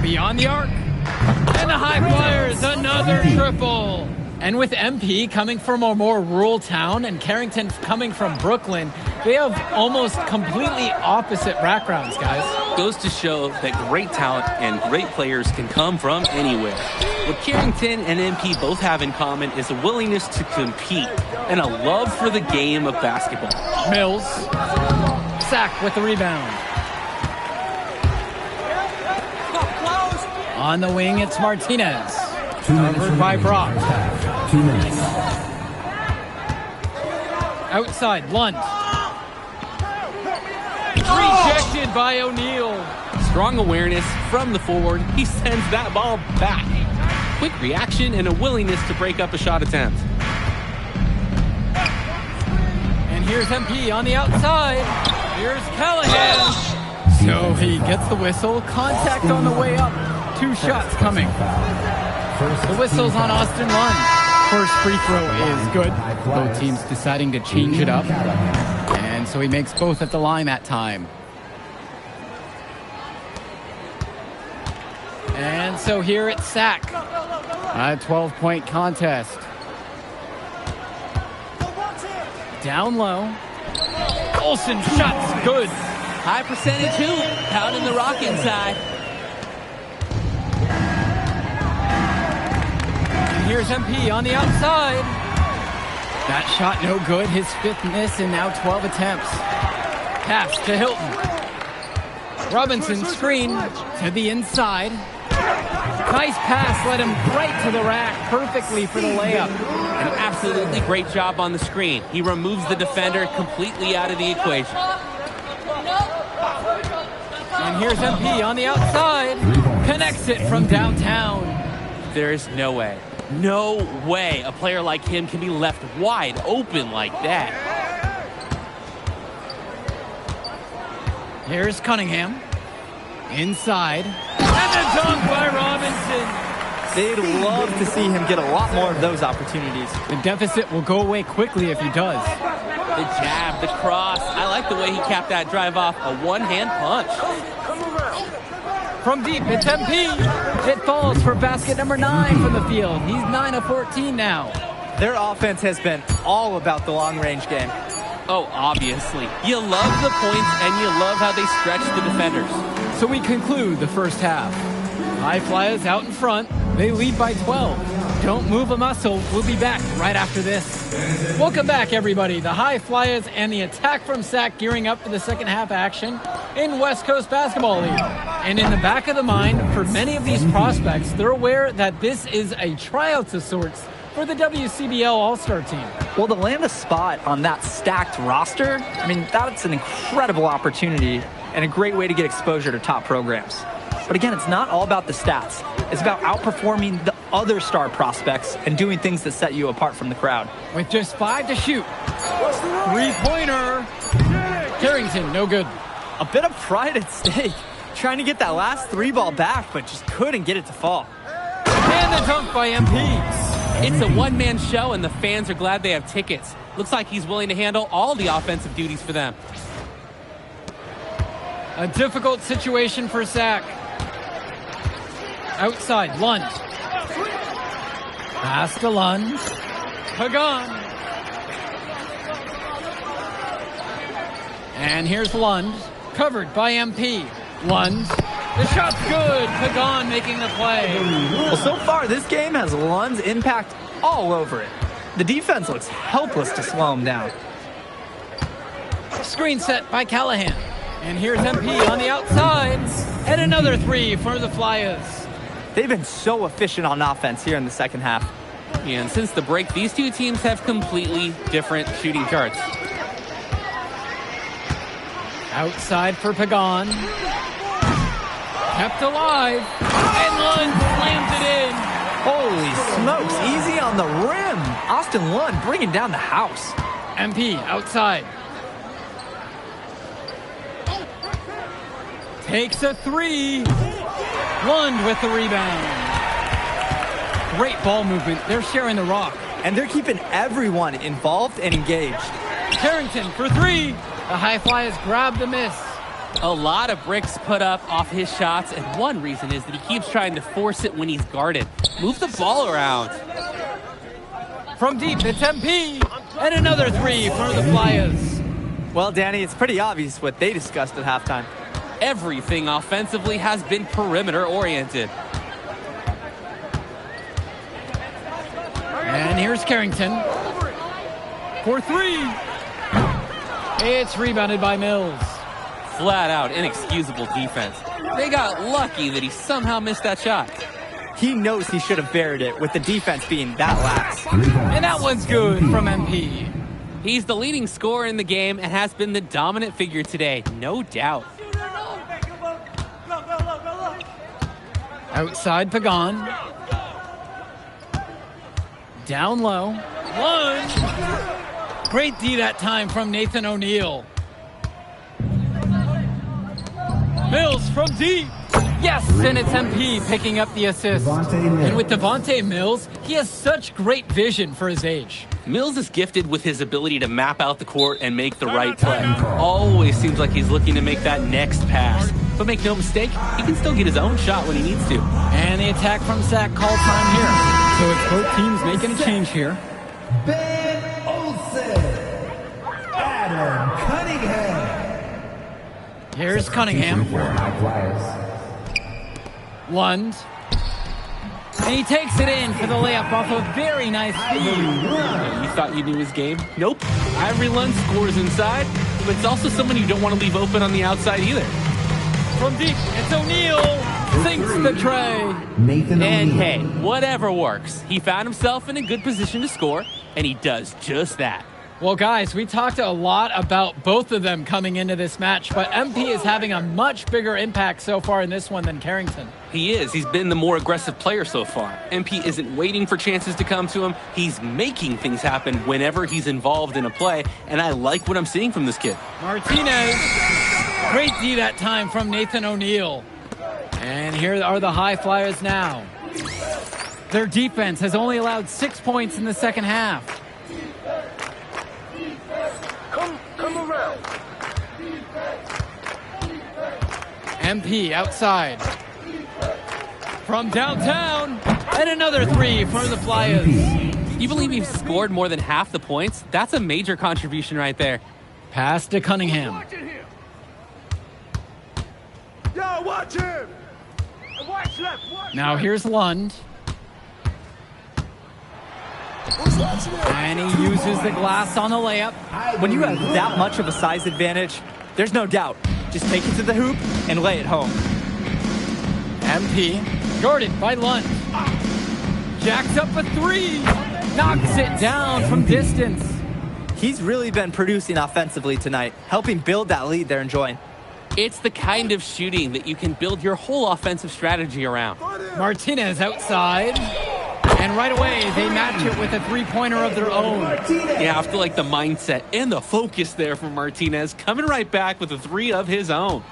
Beyond the arc. And the High Flyers, another triple. And with MP coming from a more rural town and Carrington coming from Brooklyn, they have almost completely opposite backgrounds, guys. Goes to show that great talent and great players can come from anywhere. What Carrington and MP both have in common is a willingness to compete and a love for the game of basketball. Mills, Sack with the rebound. On the wing, it's Martinez. Covered by Brock. 2 minutes. Outside, Lund. Rejected by O'Neal. Strong awareness from the forward. He sends that ball back. Quick reaction and a willingness to break up a shot attempt. And here's MP on the outside. Here's Callahan. So he gets the whistle. Contact on the way up. 2 shots coming. The whistle's on Austin Lund. First free throw is good. Both teams deciding to change it up. And so he makes both at the line that time. And so here it's Sack. A 12-point contest. Down low. Olsen shot's good. High percentage hoop. Out in the rock inside. Here's MP on the outside. That shot no good. His 5th miss and now 12 attempts. Pass to Hilton. Robinson screen to the inside. Nice pass led him right to the rack perfectly for the layup. An absolutely great job on the screen. He removes the defender completely out of the equation. And here's MP on the outside. Connects it from downtown. There is no way a player like him can be left wide open like that. Here's Cunningham. Inside. And a dunk by Robinson. They'd love to see him get a lot more of those opportunities. The deficit will go away quickly if he does. The jab, the cross. I like the way he capped that drive off. A one-hand punch. From deep, it's MP. It falls for basket number 9 from the field. He's 9 of 14 now. Their offense has been all about the long-range game. Oh, obviously. You love the points, and you love how they stretch the defenders. So we conclude the first half. High Flyers out in front. They lead by 12. Don't move a muscle. We'll be back right after this. Welcome back, everybody. The High Flyers and the attack from Sac gearing up for the second half action in West Coast Basketball League. And in the back of the mind, for many of these prospects, they're aware that this is a tryout of sorts for the WCBL All-Star team. Well, to land a spot on that stacked roster, I mean, that's an incredible opportunity and a great way to get exposure to top programs. But again, it's not all about the stats. It's about outperforming the other star prospects and doing things that set you apart from the crowd. With just 5 to shoot. Three-pointer. Carrington, no good. A bit of pride at stake. Trying to get that last 3-ball back, but just couldn't get it to fall. And the dunk by MP. It's a one-man show, and the fans are glad they have tickets. Looks like he's willing to handle all the offensive duties for them. A difficult situation for Sac. Outside, Lund. Pass to Lund. Pagan. And here's Lund. Covered by MP. Lund. The shot's good. Pagan making the play. Well, so far, this game has Lund's impact all over it. The defense looks helpless to slow him down. Screen set by Callahan. And here's MP on the outside. And another 3 for the Flyers. They've been so efficient on offense here in the second half. And since the break, these two teams have completely different shooting charts. Outside for Pagan. Kept alive. And Lund slams it in. Holy smokes, easy on the rim. Austin Lund bringing down the house. MP outside. Takes a 3. Lund with the rebound. Great ball movement. They're sharing the rock. And they're keeping everyone involved and engaged. Carrington for 3. The High Flyers grab the miss. A lot of bricks put up off his shots, and one reason is that he keeps trying to force it when he's guarded. Move the ball around. From deep, it's MP. And another 3 for the Flyers. Well, Danny, it's pretty obvious what they discussed at halftime. Everything offensively has been perimeter-oriented. And here's Carrington. For 3. It's rebounded by Mills. Flat out inexcusable defense. They got lucky that he somehow missed that shot. He knows he should have buried it with the defense being that lax. And that one's good from MP. He's the leading scorer in the game and has been the dominant figure today, no doubt. Outside Pagan. Down low. Lund. Great D that time from Nathan O'Neal. Mills from deep. Yes, and it's MP picking up the assist. And with Devontae Mills, he has such great vision for his age. Mills is gifted with his ability to map out the court and make the right play. Always seems like he's looking to make that next pass. But make no mistake, he can still get his own shot when he needs to. And the attack from Sac call time here. So it's both teams making a change here. Ben Olsen. Adam Cunningham. Here's Cunningham. Lund. And he takes it in for the layup off a very nice feed. You thought you knew his game? Nope. Ivory Lund scores inside, but it's also someone you don't want to leave open on the outside either. From deep, it's O'Neal. Sinks the tray. And hey, whatever works. He found himself in a good position to score, and he does just that. Well, guys, we talked a lot about both of them coming into this match, but MP is having a much bigger impact so far in this one than Carrington. He is. He's been the more aggressive player so far. MP isn't waiting for chances to come to him. He's making things happen whenever he's involved in a play, and I like what I'm seeing from this kid. Martinez. Great D that time from Nathan O'Neal. And here are the High Flyers now. Their defense has only allowed 6 points in the second half. Come around. MP outside. From downtown, and another three for the Flyers. You believe you've scored more than half the points? That's a major contribution right there. Pass to Cunningham. Yo, watch him. Watch left. Watch Now here's Lund. And he uses the glass on the layup. When you have that much of a size advantage, there's no doubt. Just take it to the hoop and lay it home. MP, guarded by Lund. Jacks up a three. Knocks it down from distance. He's really been producing offensively tonight, helping build that lead they're enjoying. It's the kind of shooting that you can build your whole offensive strategy around. Martinez outside. And right away, they match it with a three-pointer of their own. Yeah, I feel like the mindset and the focus there from Martinez, coming right back with a three of his own.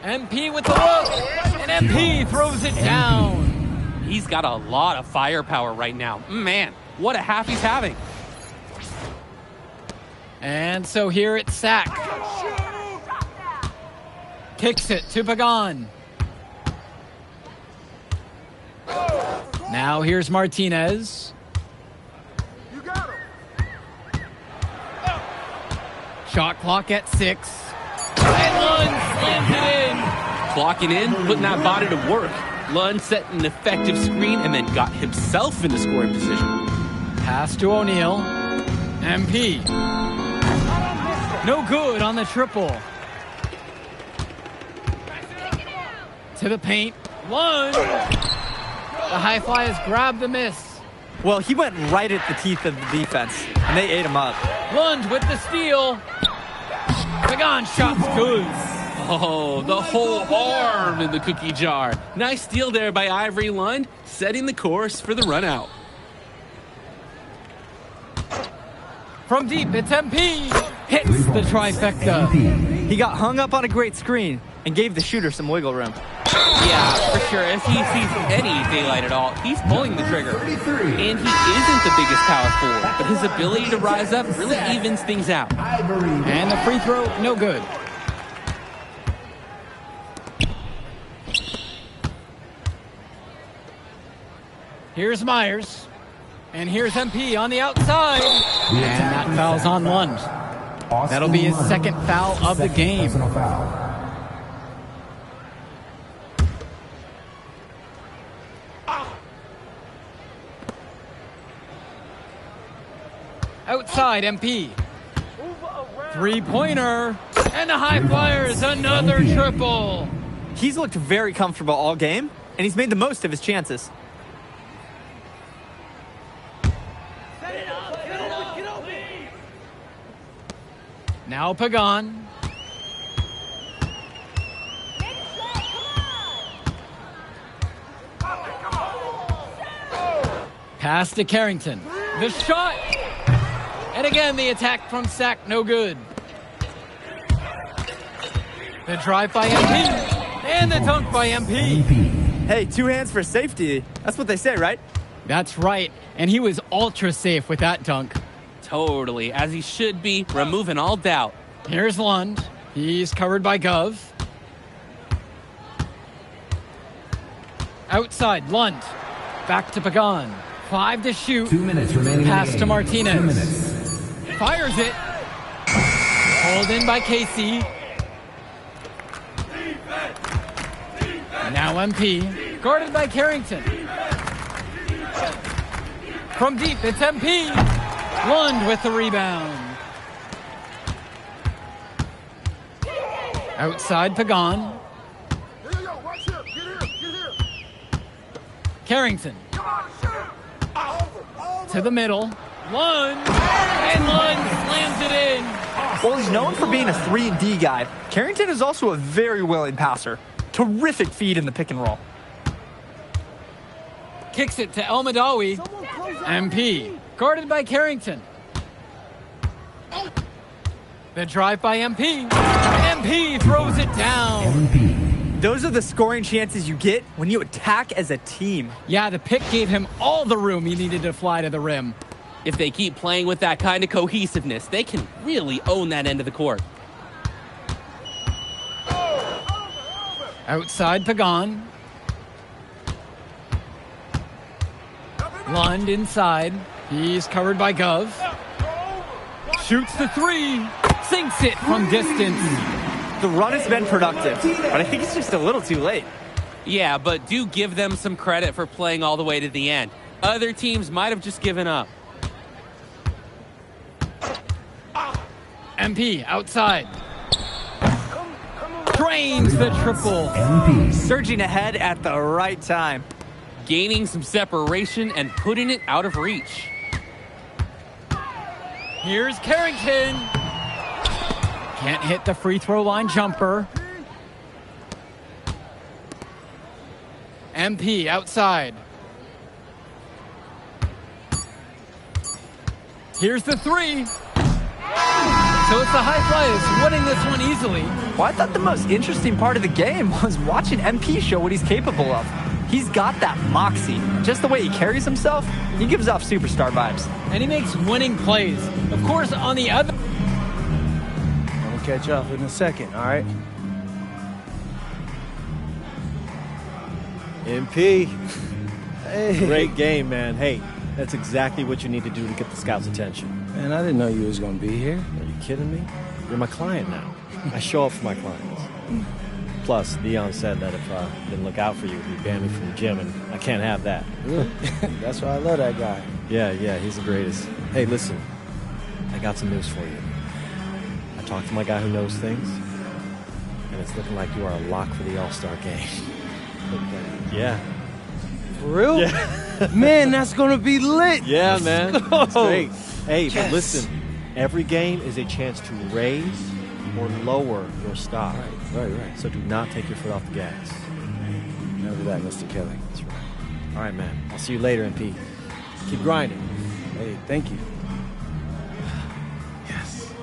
MP with the look, and MP throws it down. He's got a lot of firepower right now. Man, what a half he's having. And so here it's Sack. Kicks it to Pagan. Now here's Martinez. You got him. Shot clock at 6. And Lund slams it in. Clocking in, putting that body to work. Lund set an effective screen and then got himself into scoring position. Pass to O'Neal. MP. No good on the triple. To the paint. Lund. The high flyers grab the miss. Well, he went right at the teeth of the defense, and they ate him up. Lund with the steal. Pagan shot's good. Oh, the whole arm in the cookie jar. Nice steal there by Ivory Lund, setting the course for the run out. From deep, it's MP. Hits the trifecta. He got hung up on a great screen and gave the shooter some wiggle room. Yeah, for sure. If he sees any daylight at all, he's pulling the trigger. And he isn't the biggest power forward, but his ability to rise up really evens things out. And the free throw, no good. Here's Myers. And here's MP on the outside. And that foul's on Lund. That'll be his second foul of the game. Outside, MP. Three-pointer. And the high flyers, another triple. He's looked very comfortable all game, and he's made the most of his chances. Now Pagan. Pass to Carrington. The shot. And again, the attack from Sack, no good. The drive by MP. And the dunk by MP. Hey, 2 hands for safety. That's what they say, right? That's right. And he was ultra safe with that dunk. Totally, as he should be, removing all doubt. Here's Lund. He's covered by Gov. Outside, Lund. Back to Pagan. 5 to shoot. 2 minutes remaining. Pass to Martinez. 2 minutes. Fires it. Pulled in by Casey. Now MP. Guarded by Carrington. From deep, it's MP. Lund with the rebound. Outside, Pagan. Carrington. To the middle. Lund. And Lund slams it in. While he's known for being a 3-and-D guy, Carrington is also a very willing passer. Terrific feed in the pick and roll. Kicks it to El Madawi. MP. Guarded by Carrington. The drive by MP. MP throws it down. And those are the scoring chances you get when you attack as a team. Yeah, the pick gave him all the room he needed to fly to the rim. If they keep playing with that kind of cohesiveness, they can really own that end of the court. Outside Pagan. Lund inside. He's covered by Gov. Shoots the three. Sinks it from distance. The run has been productive, but I think it's just a little too late. Yeah, but do give them some credit for playing all the way to the end. Other teams might have just given up. MP outside. Drains the triple. MP. Surging ahead at the right time. Gaining some separation and putting it out of reach. Here's Carrington. Can't hit the free throw line jumper. MP outside. Here's the three. So it's the high flyers winning this one easily. Well, I thought the most interesting part of the game was watching MP show what he's capable of. He's got that moxie. Just the way he carries himself, he gives off superstar vibes. And he makes winning plays. Of course, on the other... I'm gonna catch up in a second, all right? MP. Hey. Great game, man. Hey, that's exactly what you need to do to get the scouts' attention. Man, I didn't know you was gonna be here. Are you kidding me? You're my client now. I show up for my clients. Plus, Dion said that if I didn't look out for you, he'd ban me from the gym, and I can't have that. Really? That's why I love that guy. Yeah, he's the greatest. Hey, listen, I got some news for you. I talked to my guy who knows things, and it's looking like you are a lock for the All-Star game. Yeah. For real? Yeah. Man, that's gonna be lit. Yeah, man. It's great. Hey, Yes. but listen, every game is a chance to raise or lower your stock. Right. So do not take your foot off the gas. Never that, Mr. Kelly. That's right. All right, man. I'll see you later, MP. Keep grinding. Hey, thank you. Yes.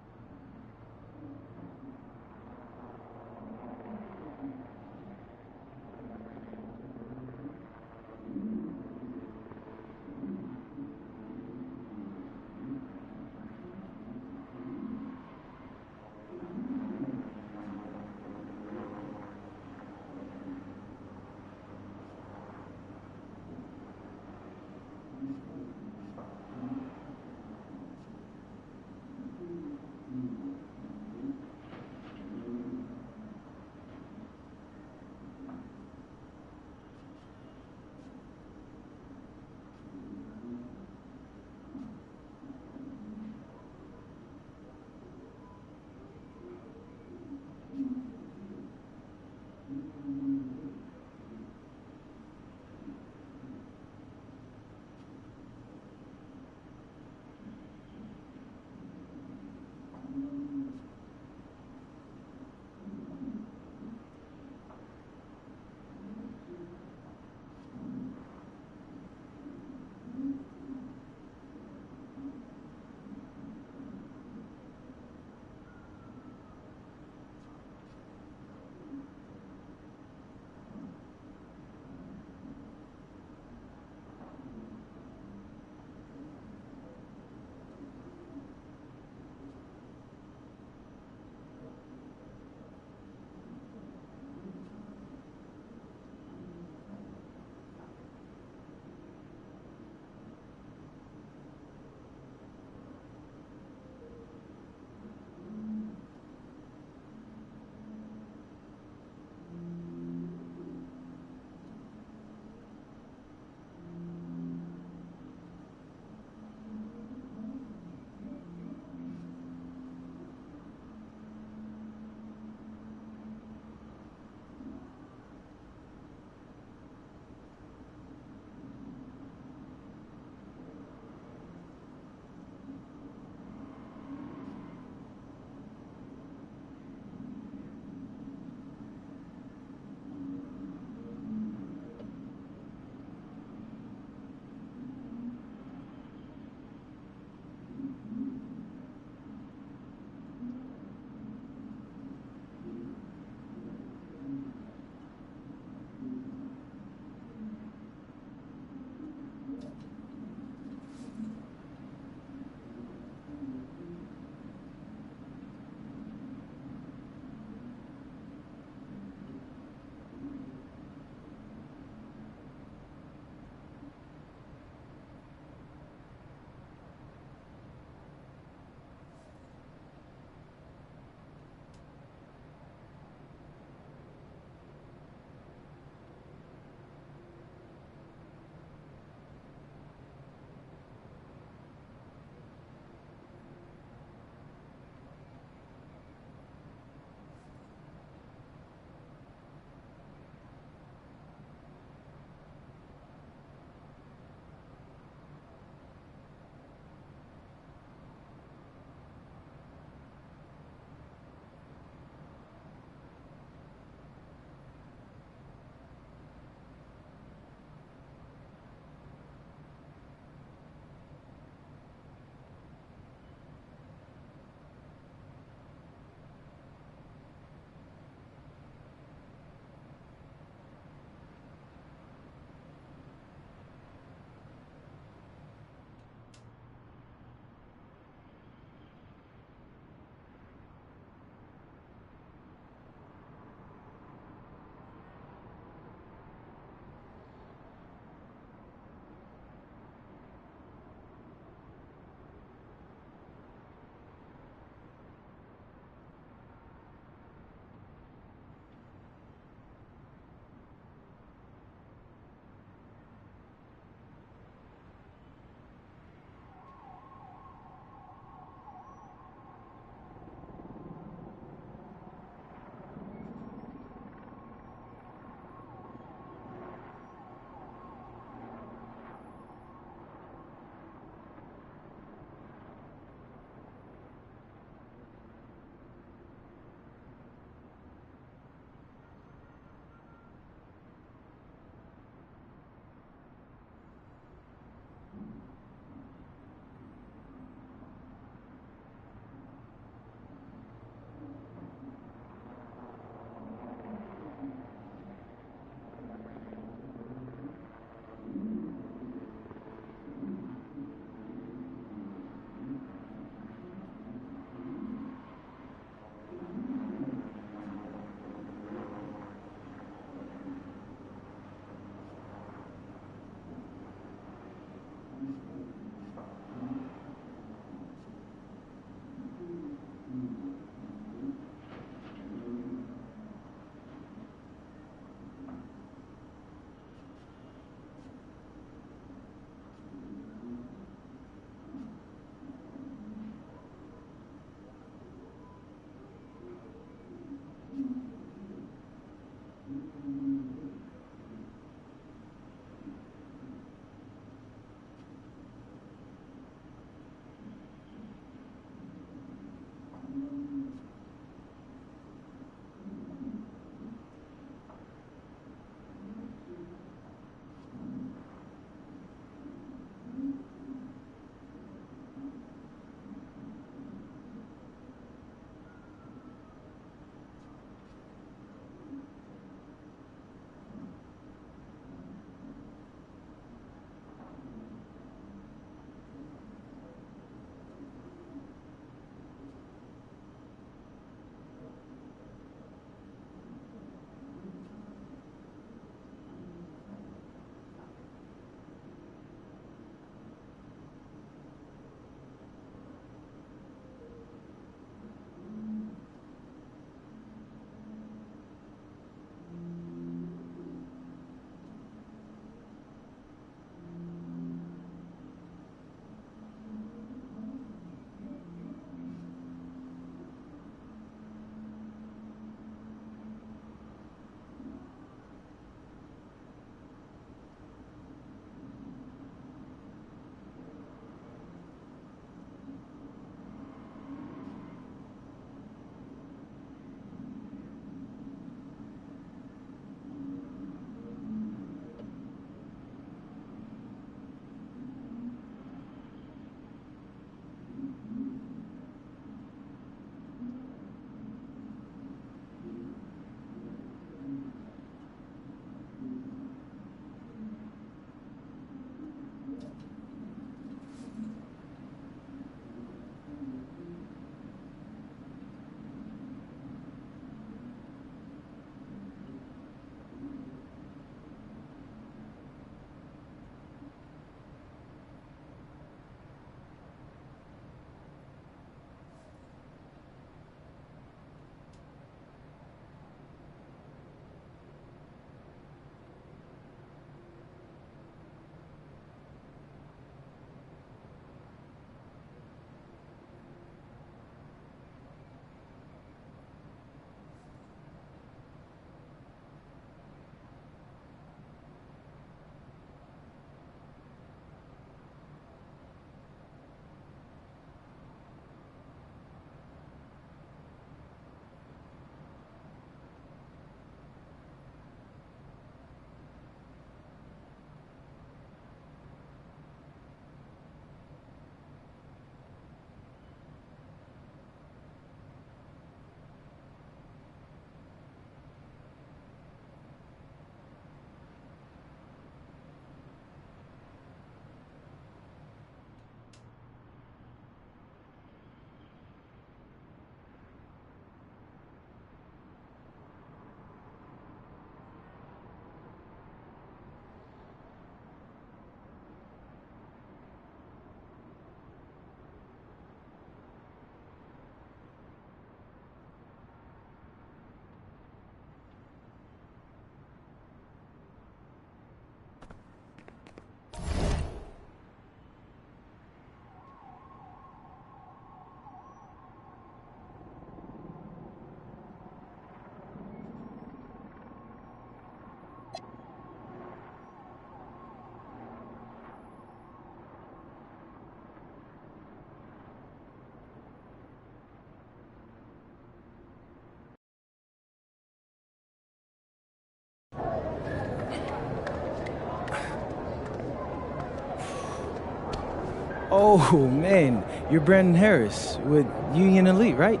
Oh, man, you're Brandon Harris with Union Elite, right?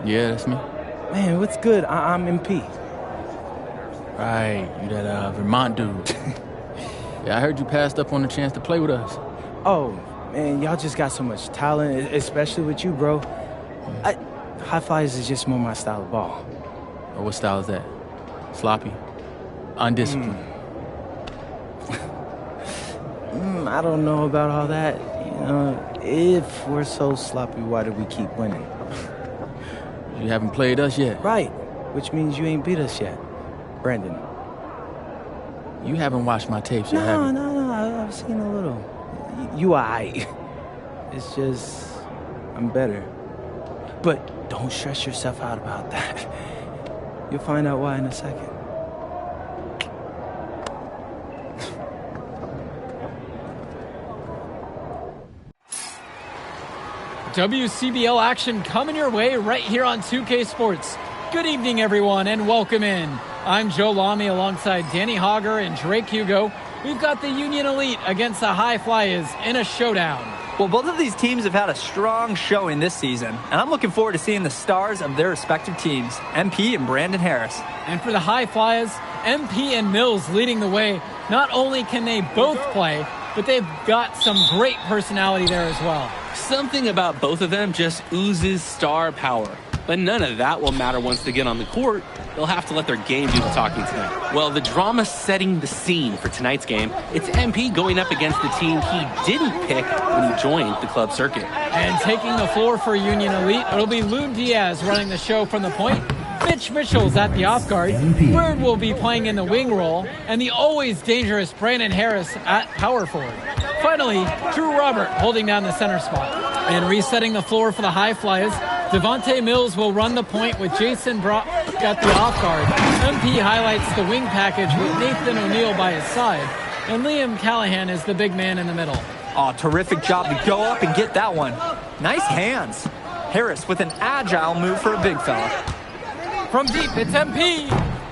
Yeah, that's me. Man, what's good? I'm MP. Right, you that Vermont dude. Yeah, I heard you passed up on the chance to play with us. Oh, man, y'all just got so much talent, especially with you, bro. High flyers is just more my style of ball. Or what style is that? Sloppy? Undisciplined? I don't know about all that. You know, if we're so sloppy, why do we keep winning? You haven't played us yet. Right, which means you ain't beat us yet. Brandon. You haven't watched my tapes yet, have you? No, I've seen a little. You aight. It's just, I'm better. But don't stress yourself out about that. You'll find out why in a second. WCBL action coming your way right here on 2K Sports. Good evening, everyone, and welcome in. I'm Joe Lamy alongside Danny Hogger and Drake Hugo. We've got the Union Elite against the High Flyers in a showdown. Well, both of these teams have had a strong showing this season, and I'm looking forward to seeing the stars of their respective teams, MP and Brandon Harris. And for the High Flyers, MP and Mills leading the way. Not only can they both play, but they've got some great personality there as well. Something about both of them just oozes star power. But none of that will matter once they get on the court. They'll have to let their game do the talking tonight. Well, the drama setting the scene for tonight's game, it's MP going up against the team he didn't pick when he joined the club circuit. And taking the floor for Union Elite, it'll be Lou Diaz running the show from the point. Mitch Mitchell's at the off guard. Bird will be playing in the wing role. And the always dangerous Brandon Harris at power forward. Finally, Drew Robert holding down the center spot. And resetting the floor for the High Flyers, Devontae Mills will run the point with Jason Brock at the off guard. MP highlights the wing package with Nathan O'Neal by his side. And Liam Callahan is the big man in the middle. Oh, terrific job to go up and get that one. Nice hands. Harris with an agile move for a big fella. From deep, it's MP.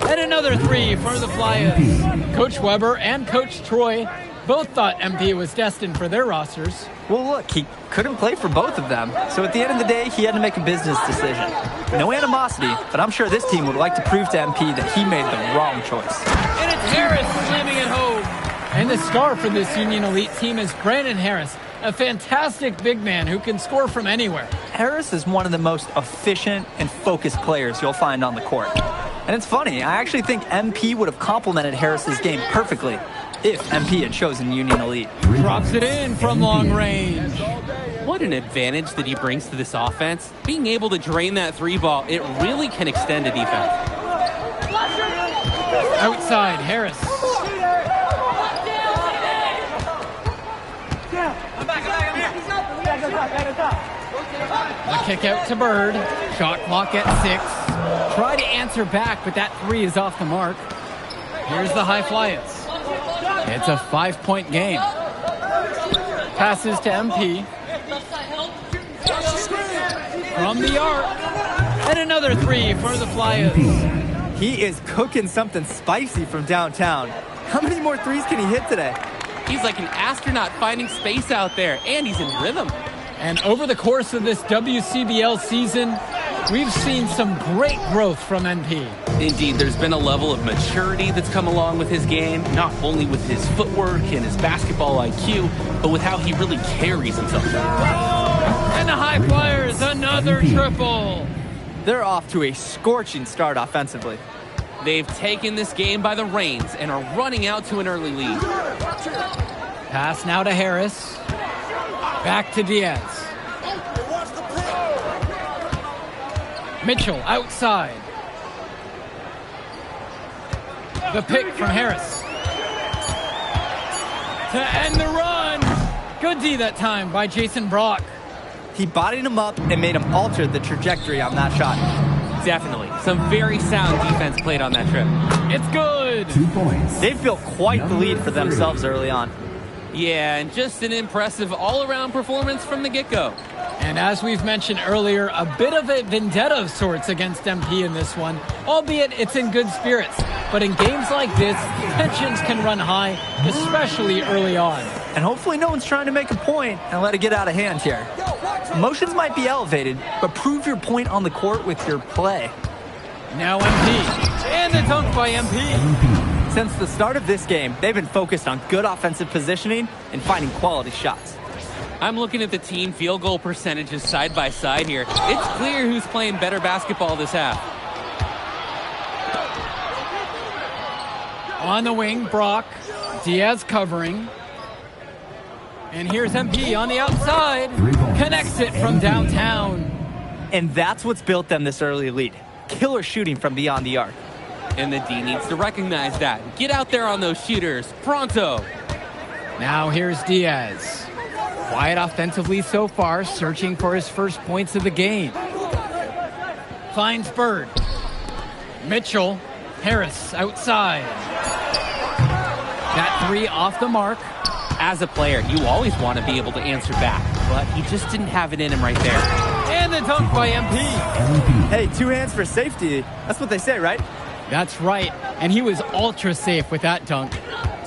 And another three for the Flyers. Coach Weber and Coach Troy both thought MP was destined for their rosters. Well, look, he couldn't play for both of them. So at the end of the day, he had to make a business decision. No animosity, but I'm sure this team would like to prove to MP that he made the wrong choice. And it's Harris slamming it home. And the star for this Union Elite team is Brandon Harris, a fantastic big man who can score from anywhere. Harris is one of the most efficient and focused players you'll find on the court. And it's funny, I actually think MP would have complemented Harris's game perfectly if MP had chosen Union Elite. Drops it in from long range. What an advantage that he brings to this offense. Being able to drain that three ball, it really can extend a defense. Outside, Harris. The kick out to Bird. Shot clock at 6. Try to answer back, but that three is off the mark. Here's the High Flyers. It's a 5-point game. Passes to MP. From the arc. And another three for the Flyers. He is cooking something spicy from downtown. How many more threes can he hit today? He's like an astronaut finding space out there, and he's in rhythm. And over the course of this WCBL season, we've seen some great growth from MP. Indeed, there's been a level of maturity that's come along with his game, not only with his footwork and his basketball IQ, but with how he really carries himself. And the High Flyers, another triple. They're off to a scorching start offensively. They've taken this game by the reins and are running out to an early lead. Pass now to Harris. Back to Diaz. Mitchell outside. The pick from Harris. To end the run. Good D that time by Jason Brock. He bodied him up and made him alter the trajectory on that shot. Definitely. Some very sound defense played on that trip. It's good. 2 points. They've built quite the lead for themselves early on. Yeah, and just an impressive all-around performance from the get-go. And as we've mentioned earlier, a bit of a vendetta of sorts against MP in this one, albeit it's in good spirits. But in games like this, tensions can run high, especially early on. And hopefully no one's trying to make a point and let it get out of hand here. Emotions might be elevated, but prove your point on the court with your play. Now MP. And the dunk by MP. Since the start of this game, they've been focused on good offensive positioning and finding quality shots. I'm looking at the team field goal percentages side by side here. It's clear who's playing better basketball this half. On the wing, Brock. Diaz covering. And here's MP on the outside. Connects it from downtown. And that's what's built them this early lead. Killer shooting from beyond the arc. And the D needs to recognize that. Get out there on those shooters. Pronto. Now here's Diaz. Quiet offensively so far, searching for his first points of the game. Finds Bird. Mitchell. Harris outside. That three off the mark. As a player, you always want to be able to answer back, but he just didn't have it in him right there. And the dunk by MP. Hey, 2 hands for safety. That's what they say, right? That's right. And he was ultra safe with that dunk.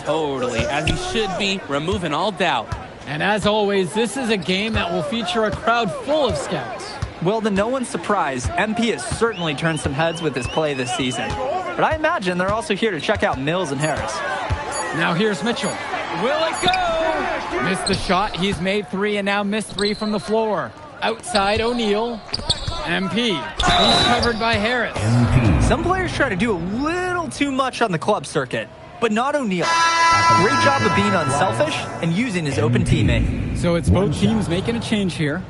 Totally, as he should be, removing all doubt. And as always, this is a game that will feature a crowd full of scouts. Well, to no one's surprise, MP has certainly turned some heads with his play this season. But I imagine they're also here to check out Mills and Harris. Now here's Mitchell. Will it go? Missed the shot. He's made 3 and now missed 3 from the floor. Outside O'Neal. MP. He's covered by Harris. Some players try to do a little too much on the club circuit, but not O'Neal. Great job of being unselfish and using his open teammate. So it's both teams making a change here.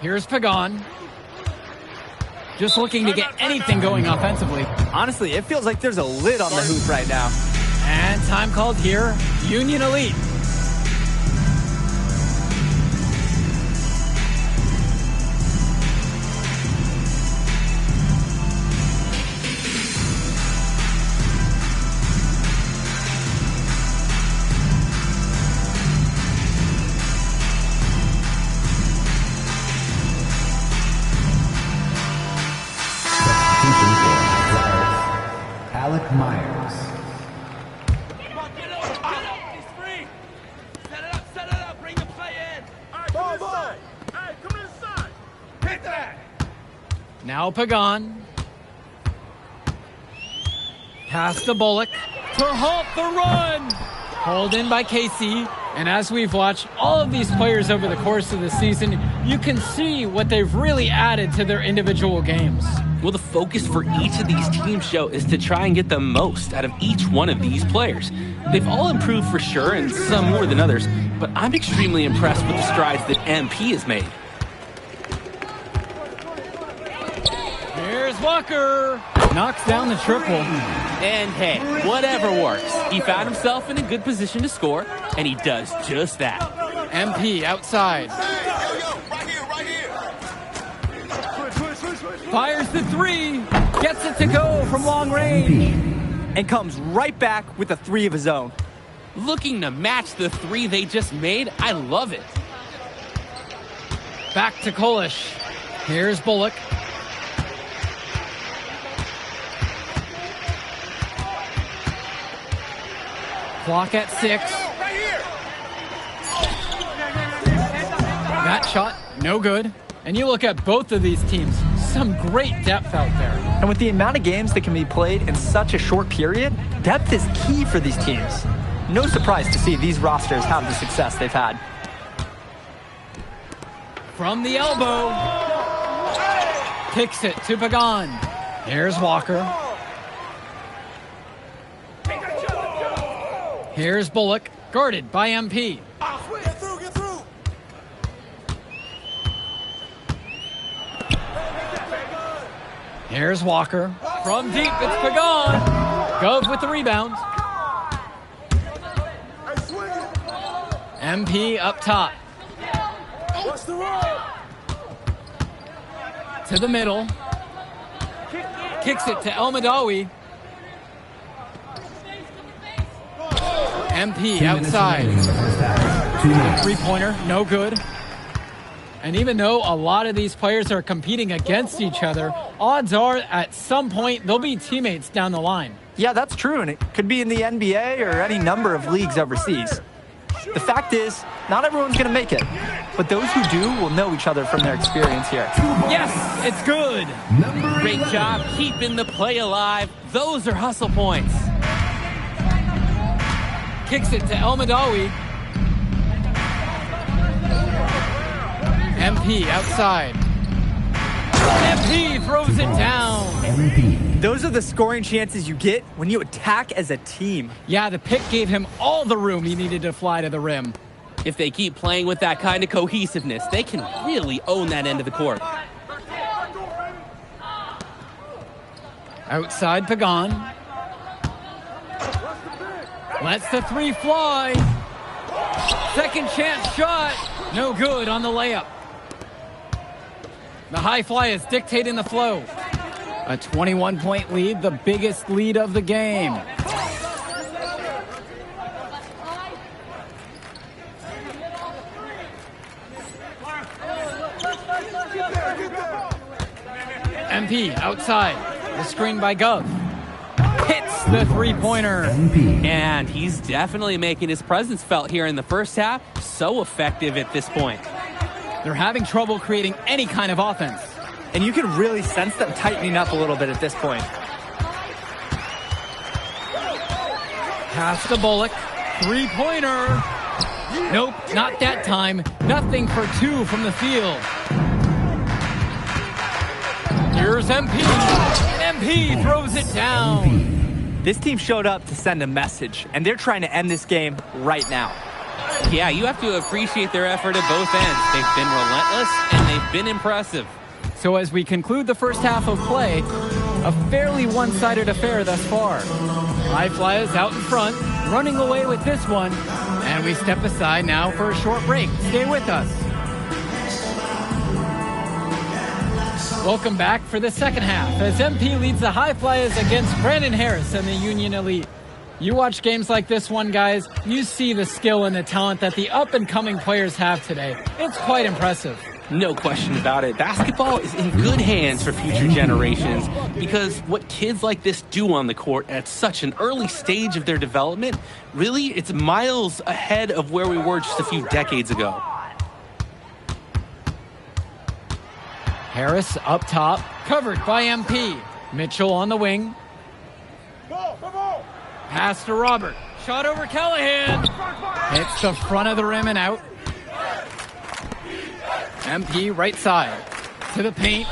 Here's Pagan. Just looking to get anything going offensively. Honestly, it feels like there's a lid on the hoop right now. And time called here, Union Elite. Alec Myers. Now Pagan. Pass to Bullock to halt the run. Hauled in by Casey. And as we've watched all of these players over the course of the season, you can see what they've really added to their individual games. Well, the focus for each of these teams show is to try and get the most out of each one of these players. They've all improved for sure, and some more than others, but I'm extremely impressed with the strides that MP has made. Here's Walker. Knocks down the triple. And hey, whatever works. He found himself in a good position to score, and he does just that. MP outside. Fires the 3. Gets it to go from long range. And comes right back with a 3 of his own. Looking to match the 3 they just made. I love it. Back to Kolish. Here's Bullock. Clock at 6. That shot, no good. And you look at both of these teams, some great depth out there. And with the amount of games that can be played in such a short period, depth is key for these teams. No surprise to see these rosters have the success they've had. From the elbow. Kicks it to Pagan. Here's Walker. Here's Bullock, guarded by MP. Get through. Here's Walker. From deep, it's Pagan. Gove with the rebound. MP up top. To the middle. Kicks it to El Madawi. MP outside. Three-pointer, no good. And even though a lot of these players are competing against each other, odds are at some point they'll be teammates down the line. Yeah, that's true, and it could be in the NBA or any number of leagues overseas. The fact is, not everyone's going to make it, but those who do will know each other from their experience here. Yes, it's good. Great job keeping the play alive. Those are hustle points. Kicks it to El Madawi. MP outside. MP throws it down. Those are the scoring chances you get when you attack as a team. Yeah, the pick gave him all the room he needed to fly to the rim. If they keep playing with that kind of cohesiveness, they can really own that end of the court. Outside Pagan. Lets the three fly. Second chance shot. No good on the layup. The high fly is dictating the flow. A 21-point lead, the biggest lead of the game. MP outside. The screen by Gov. Hits the three-pointer. And he's definitely making his presence felt here in the first half. So effective at this point. They're having trouble creating any kind of offense. And you can really sense them tightening up a little bit at this point. Pass to Bullock. Three-pointer. Nope, not that time. Nothing for two from the field. Here's MP. MP throws it down. This team showed up to send a message, and they're trying to end this game right now. Yeah, you have to appreciate their effort at both ends. They've been relentless, and they've been impressive. So as we conclude the first half of play, a fairly one-sided affair thus far. High Flyers out in front, running away with this one, and we step aside now for a short break. Stay with us. Welcome back for the second half as MP leads the High Flyers against Brandon Harris and the Union Elite. You watch games like this one, guys, you see the skill and the talent that the up-and-coming players have today. It's quite impressive. No question about it. Basketball is in good hands for future generations because what kids like this do on the court at such an early stage of their development, really, it's miles ahead of where we were just a few decades ago. Harris up top, covered by MP. Mitchell on the wing. Pass to Robert. Shot over Callahan. Hits the front of the rim and out. MP right side. To the paint.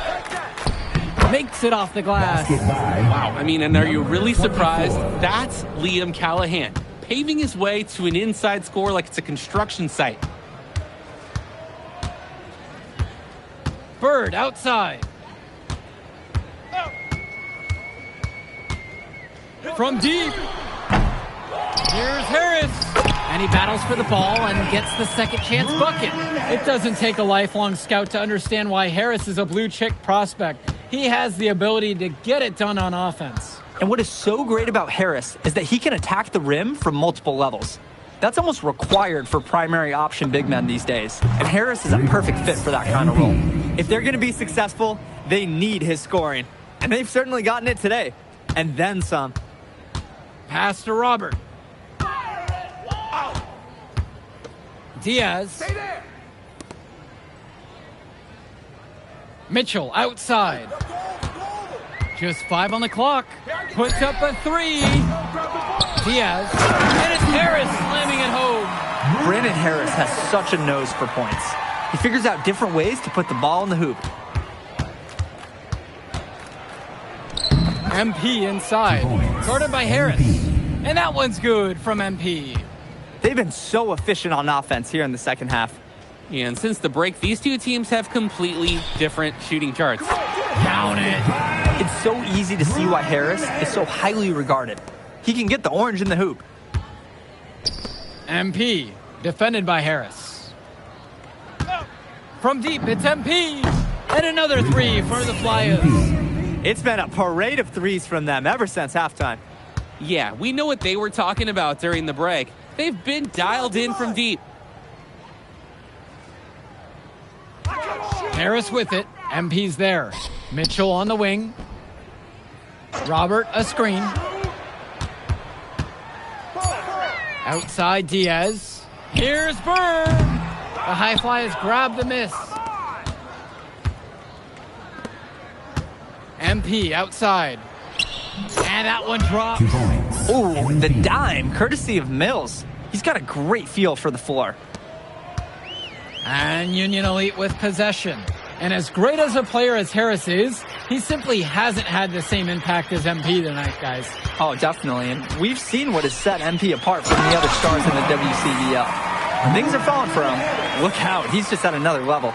Makes it off the glass. Wow, I mean, and are you really surprised? That's Liam Callahan, paving his way to an inside score like it's a construction site. Bird outside. From deep. Here's Harris. And he battles for the ball and gets the second chance bucket. It doesn't take a lifelong scout to understand why Harris is a blue chip prospect. He has the ability to get it done on offense. And what is so great about Harris is that he can attack the rim from multiple levels. That's almost required for primary option big men these days. And Harris is a perfect fit for that kind of role. If they're going to be successful, they need his scoring. And they've certainly gotten it today. And then some. Pass to Robert. Diaz. Mitchell outside. Just 5 on the clock. Puts up a 3. Diaz. And it's Harris slamming it home. Brandon Harris has such a nose for points. He figures out different ways to put the ball in the hoop. MP inside. Guarded by Harris. And that one's good from MP. They've been so efficient on offense here in the second half. Yeah, and since the break, these two teams have completely different shooting charts. Count it. It's so easy to see why Harris is so highly regarded. He can get the orange in the hoop. MP, defended by Harris. From deep, it's MP. And another 3 for the Flyers. It's been a parade of threes from them ever since halftime. Yeah, we know what they were talking about during the break. They've been dialed in from deep. Harris with it. MP's there. Mitchell on the wing. Robert, a screen. Outside Diaz. Here's Bird. The high fly has grabbed the miss. MP outside. And that one drops. Ooh, the dime, courtesy of Mills. He's got a great feel for the floor. And Union Elite with possession. And as great as a player as Harris is, he simply hasn't had the same impact as MP tonight, guys. Oh, definitely. And we've seen what has set MP apart from the other stars in the WCBL. When things are falling for him, look out. He's just at another level.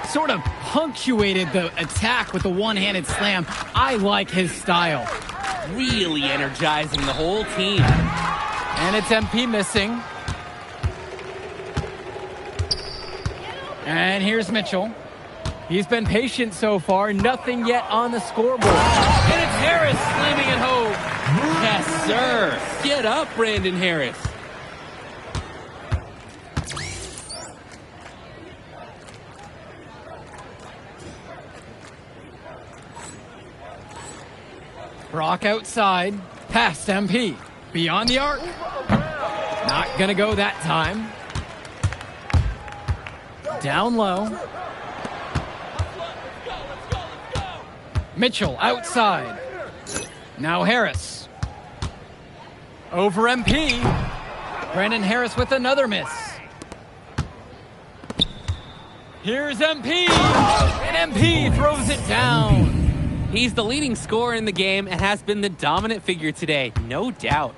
Sort of punctuated the attack with a one-handed slam. I like his style. Really energizing the whole team. And it's MP missing. And here's Mitchell. He's been patient so far. Nothing yet on the scoreboard. And it's Harris slamming it home. Yes, sir. Get up, Brandon Harris. Brock outside. Past MP. Beyond the arc. Not gonna go that time. Down low. Mitchell outside. Now Harris. Over MP. Brandon Harris with another miss. Here's MP. And MP throws it down. He's the leading scorer in the game and has been the dominant figure today, no doubt.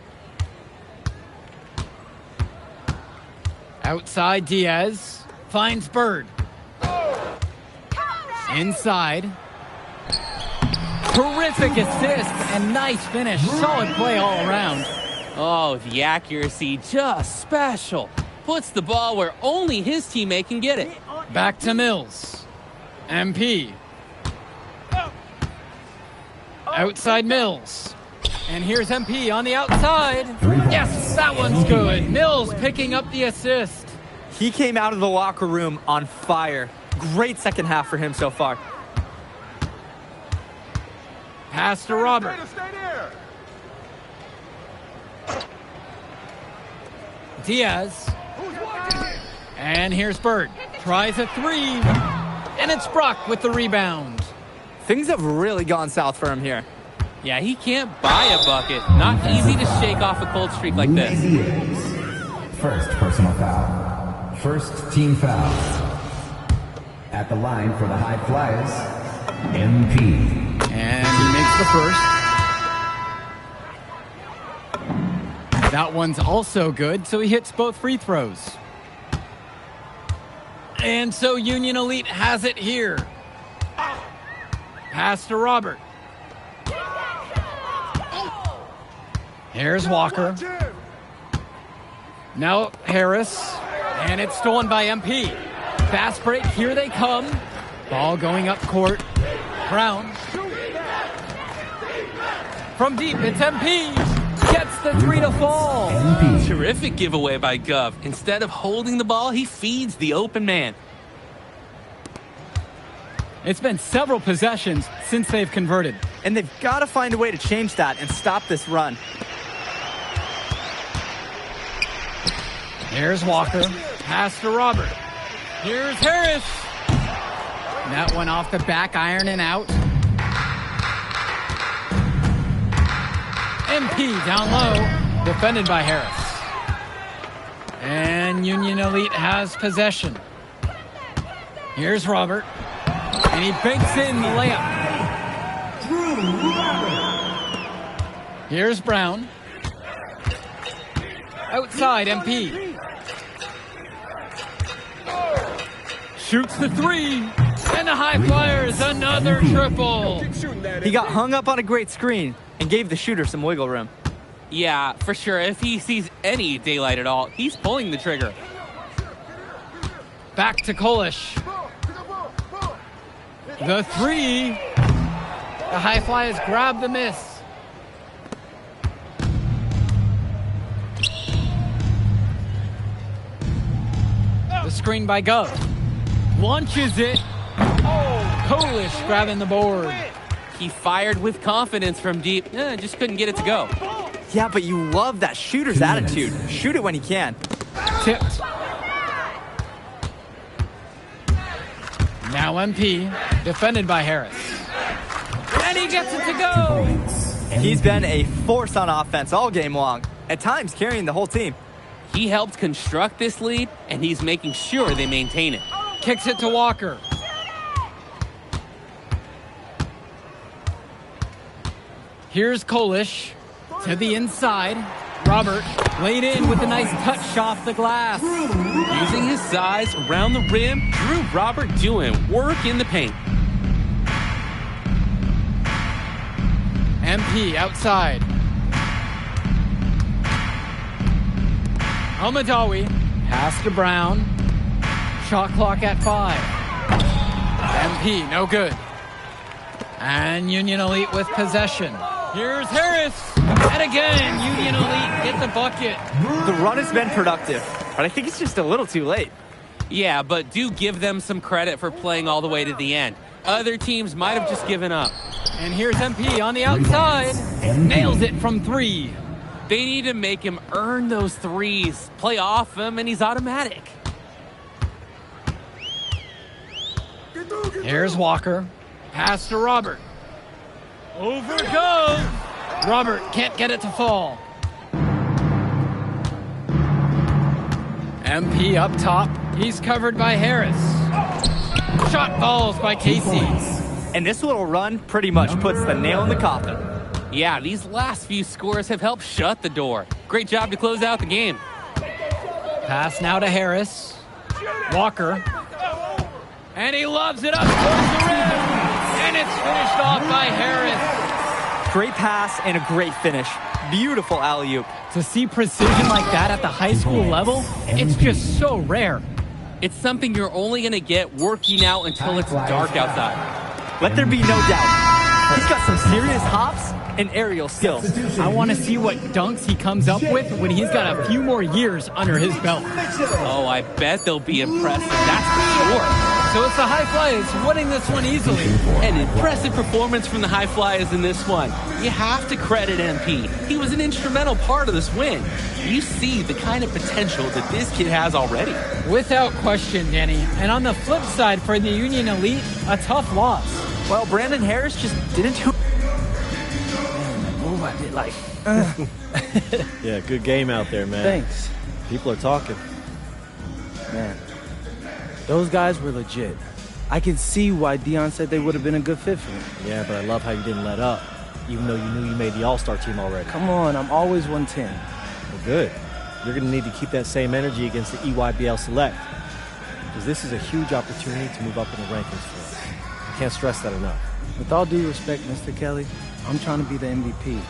Outside Diaz. Finds Bird. Inside. Terrific assist and nice finish. Solid play all around. Oh, the accuracy, just special. Puts the ball where only his teammate can get it. Back to Mills. MP. Outside Mills. And here's MP on the outside. Yes, that one's good. Mills picking up the assist. He came out of the locker room on fire. Great second half for him so far. Pass to Robert. Diaz. And here's Bird. Tries a three. And it's Brock with the rebound. Things have really gone south for him here. Yeah, he can't buy a bucket. Not easy to shake off a cold streak like this. First personal foul. First team foul. At the line for the High Flyers, MP. And he makes the first. That one's also good, so he hits both free throws. And so Union Elite has it here. Pass to Robert. Here's Walker. Now Harris. And it's stolen by MP. Fast break, here they come. Ball going up court. Brown. From deep, it's MP. Gets the three to fall. MP. Terrific giveaway by Gov. Instead of holding the ball, he feeds the open man. It's been several possessions since they've converted. And they've got to find a way to change that and stop this run. Here's Walker. Pass to Robert. Here's Harris. That one off the back iron and out. MP down low. Defended by Harris. And Union Elite has possession. Here's Robert. And he banks in the layup. Here's Brown. Outside, MP. Shoots the three. And the High Flyers, another triple. He got hung up on a great screen and gave the shooter some wiggle room. Yeah, for sure. If he sees any daylight at all, he's pulling the trigger. Back to Kolish. The three. The High Flyers grab the miss. screen by Gov. Launches it. Oh, Kolish grabbing the board. He fired with confidence from deep. Just couldn't get it to go. Yeah, but you love that shooter's attitude. Shoot it when he can. Tipped. Now MP, defended by Harris. And he gets it to go. He's been a force on offense all game long, at times carrying the whole team. He helped construct this lead, and he's making sure they maintain it. Kicks it to Walker. Here's Kolish to the inside. Robert laid in with a nice touch off the glass. Using his size around the rim, Drew Robert doing work in the paint. MP outside. Almadawi, pass to Brown. Shot clock at 5. MP, no good. And Union Elite with possession. Here's Harris. And again, Union Elite get the bucket. The run has been productive, but I think it's just a little too late. Yeah, but do give them some credit for playing all the way to the end. Other teams might have just given up. And here's MP on the outside. Nails it from 3. They need to make him earn those threes. Play off him, and he's automatic. Here's Walker. Pass to Robert. Over goes. Robert can't get it to fall. MP up top. He's covered by Harris. Shot falls by Casey. And this little run pretty much puts the nail in the coffin. Yeah, these last few scores have helped shut the door. Great job to close out the game. Pass now to Harris. Walker. And he loves it up towards the rim. And it's finished off by Harris. Great pass and a great finish. Beautiful alley-oop. To see precision like that at the high school level, it's just so rare. It's something you're only going to get working out until it's dark outside. Let there be no doubt. He's got some serious hops and aerial skills. I want to see what dunks he comes up with when he's got a few more years under his belt. Oh, I bet they'll be impressive, that's for sure. So it's the High Flyers winning this one easily. An impressive performance from the High Flyers in this one. You have to credit MP. He was an instrumental part of this win. You see the kind of potential that this kid has already. Without question, Danny. And on the flip side for the Union Elite, a tough loss. Well, Brandon Harris just didn't do... Move, I did like... Yeah, good game out there, man. Thanks. People are talking. Man, those guys were legit. I can see why Dion said they would have been a good fit for him. Yeah, but I love how you didn't let up, even though you knew you made the All-Star team already. Come on, I'm always 110. Well, good. You're going to need to keep that same energy against the EYBL Select, because this is a huge opportunity to move up in the rankings for us. I can't stress that enough. With all due respect, Mr. Kelly, I'm trying to be the MVP,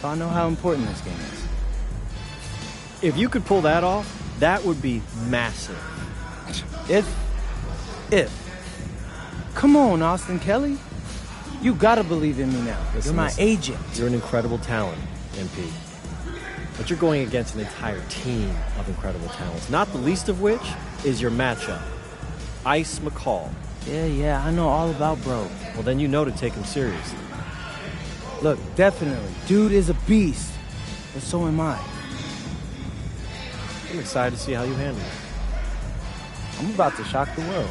so I know how important this game is. If you could pull that off, that would be massive. If. Come on, Austin Kelly. You gotta believe in me now. You're my agent. You're an incredible talent, MP. But you're going against an entire team of incredible talents, not the least of which is your matchup, Ice McCall. Yeah, I know all about bro. Well, then you know to take him seriously. Look, definitely. Dude is a beast. But so am I. I'm excited to see how you handle it. I'm about to shock the world.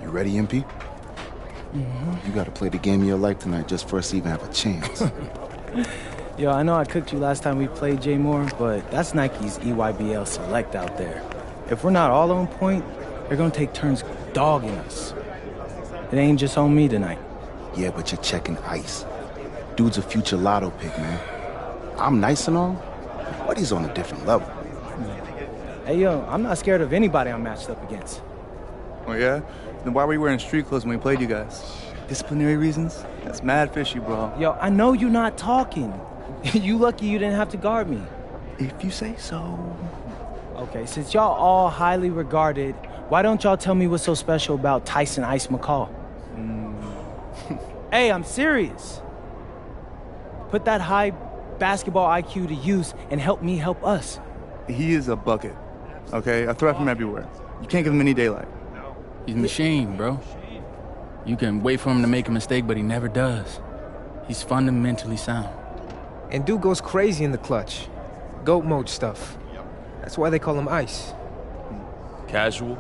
You ready, MP? You gotta play the game of your life tonight just for us to even have a chance. Yo, I know I cooked you last time we played J Moore, but that's Nike's EYBL Select out there. If we're not all on point, they're gonna take turns dogging us. It ain't just on me tonight. Yeah, but you're checking ice. Dude's a future lotto pick, man. I'm nice and all, but he's on a different level. Hey, yo, I'm not scared of anybody I'm matched up against. Oh, yeah? Then why were you wearing street clothes when we played you guys? Disciplinary reasons? That's mad fishy, bro. Yo, I know you're not talking. You lucky you didn't have to guard me. If you say so. Okay, since y'all all highly regarded, why don't y'all tell me what's so special about Tyson Ice McCall? Hey, I'm serious. Put that high basketball IQ to use and help me help us. He is a bucket, okay? A threat from everywhere. You can't give him any daylight. He's a machine, bro. You can wait for him to make a mistake, but he never does. He's fundamentally sound. And dude goes crazy in the clutch. GOAT mode stuff. That's why they call him Ice. Casual.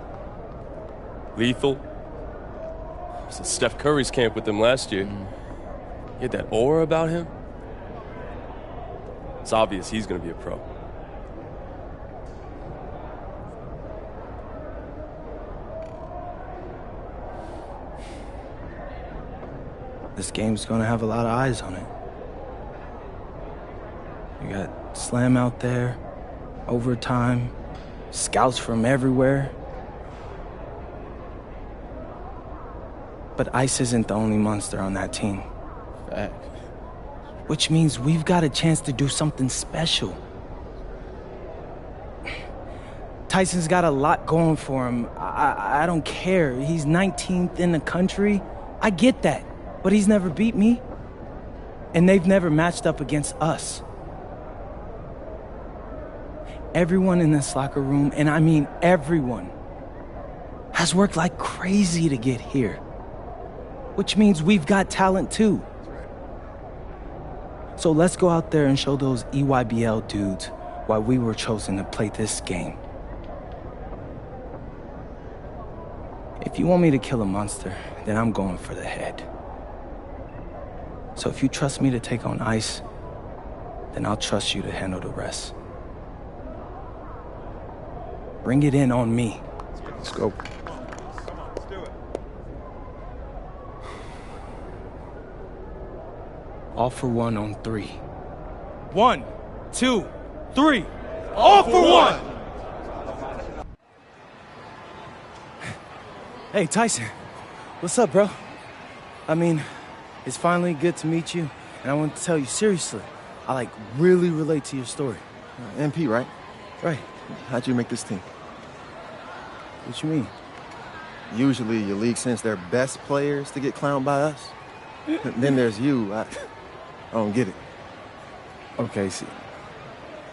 Lethal. I was at Steph Curry's camp with him last year. He had that aura about him. It's obvious he's going to be a pro. This game's gonna have a lot of eyes on it. You got Slam out there, overtime, scouts from everywhere. But Ice isn't the only monster on that team. Fact. Which means we've got a chance to do something special. Tyson's got a lot going for him. I don't care. He's 19th in the country. I get that. But he's never beat me. And they've never matched up against us. Everyone in this locker room, and I mean everyone, has worked like crazy to get here. Which means we've got talent too. So let's go out there and show those EYBL dudes why we were chosen to play this game. If you want me to kill a monster, then I'm going for the head. So if you trust me to take on Ice, then I'll trust you to handle the rest. Bring it in on me. Let's go. All for one on 3. 1, 2, 3. All for one! Hey, Tyson. What's up, bro? I mean, it's finally good to meet you, and I want to tell you seriously, I really relate to your story. MP, right? Right. How'd you make this team? What you mean? Usually your league sends their best players to get clowned by us. Then there's you. I don't get it. Okay, see,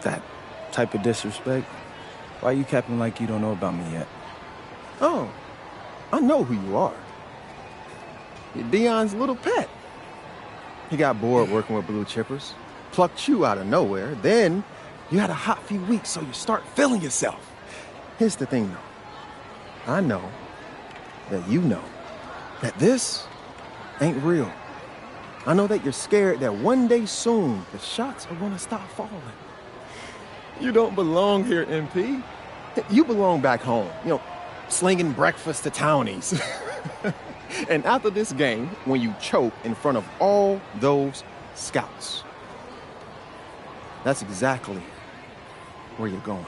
that type of disrespect, why you capping like you don't know about me yet? Oh, I know who you are. You're Dion's little pet. He got bored working with blue chippers, plucked you out of nowhere, then you had a hot few weeks, so you start feeling yourself. Here's the thing, though. I know that you know that this ain't real. I know that you're scared that one day soon the shots are gonna stop falling. You don't belong here, MP. You belong back home, slinging breakfast to townies. And after this game, when you choke in front of all those scouts, that's exactly where you're going.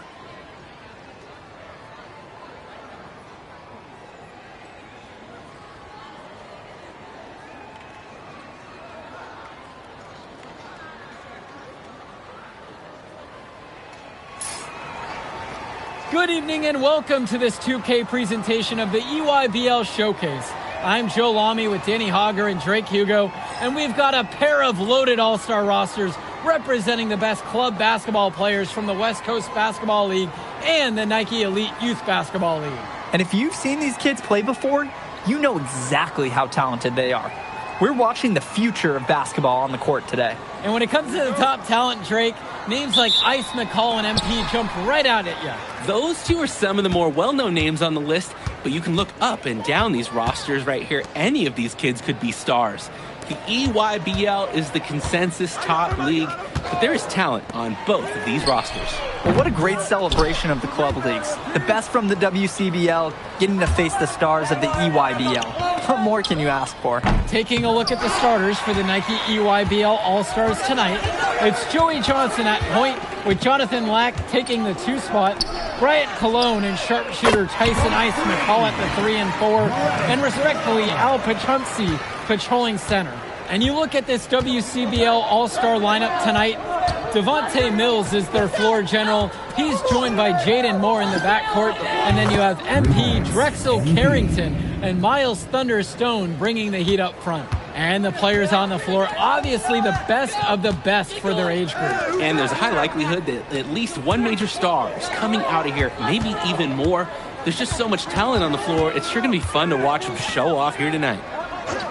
Good evening and welcome to this 2K presentation of the EYBL Showcase. I'm Joe Lamy with Danny Hogger and Drake Hugo, and we've got a pair of loaded all-star rosters representing the best club basketball players from the West Coast Basketball League and the Nike Elite Youth Basketball League. And if you've seen these kids play before, you know exactly how talented they are. We're watching the future of basketball on the court today. And when it comes to the top talent, Drake, names like Ice McCall and MP jump right out at you. Those two are some of the more well-known names on the list, but you can look up and down these rosters right here. Any of these kids could be stars. The EYBL is the consensus top league, but there is talent on both of these rosters. Well, what a great celebration of the club leagues. The best from the WCBL getting to face the stars of the EYBL. What more can you ask for? Taking a look at the starters for the Nike EYBL All-Stars tonight, it's Joey Johnson at point, with Jonathan Lack taking the 2 spot, Bryant Cologne and sharpshooter Tyson Ice McCall at the 3 and 4, and respectfully Al Pachumsi patrolling center. And you look at this WCBL All-Star lineup tonight, Devontae Mills is their floor general. He's joined by Jaden Moore in the backcourt. And then you have MP Drexel Carrington and Miles Thunderstone bringing the heat up front. And the players on the floor, obviously the best of the best for their age group. And there's a high likelihood that at least one major star is coming out of here, maybe even more. There's just so much talent on the floor. It's sure going to be fun to watch them show off here tonight.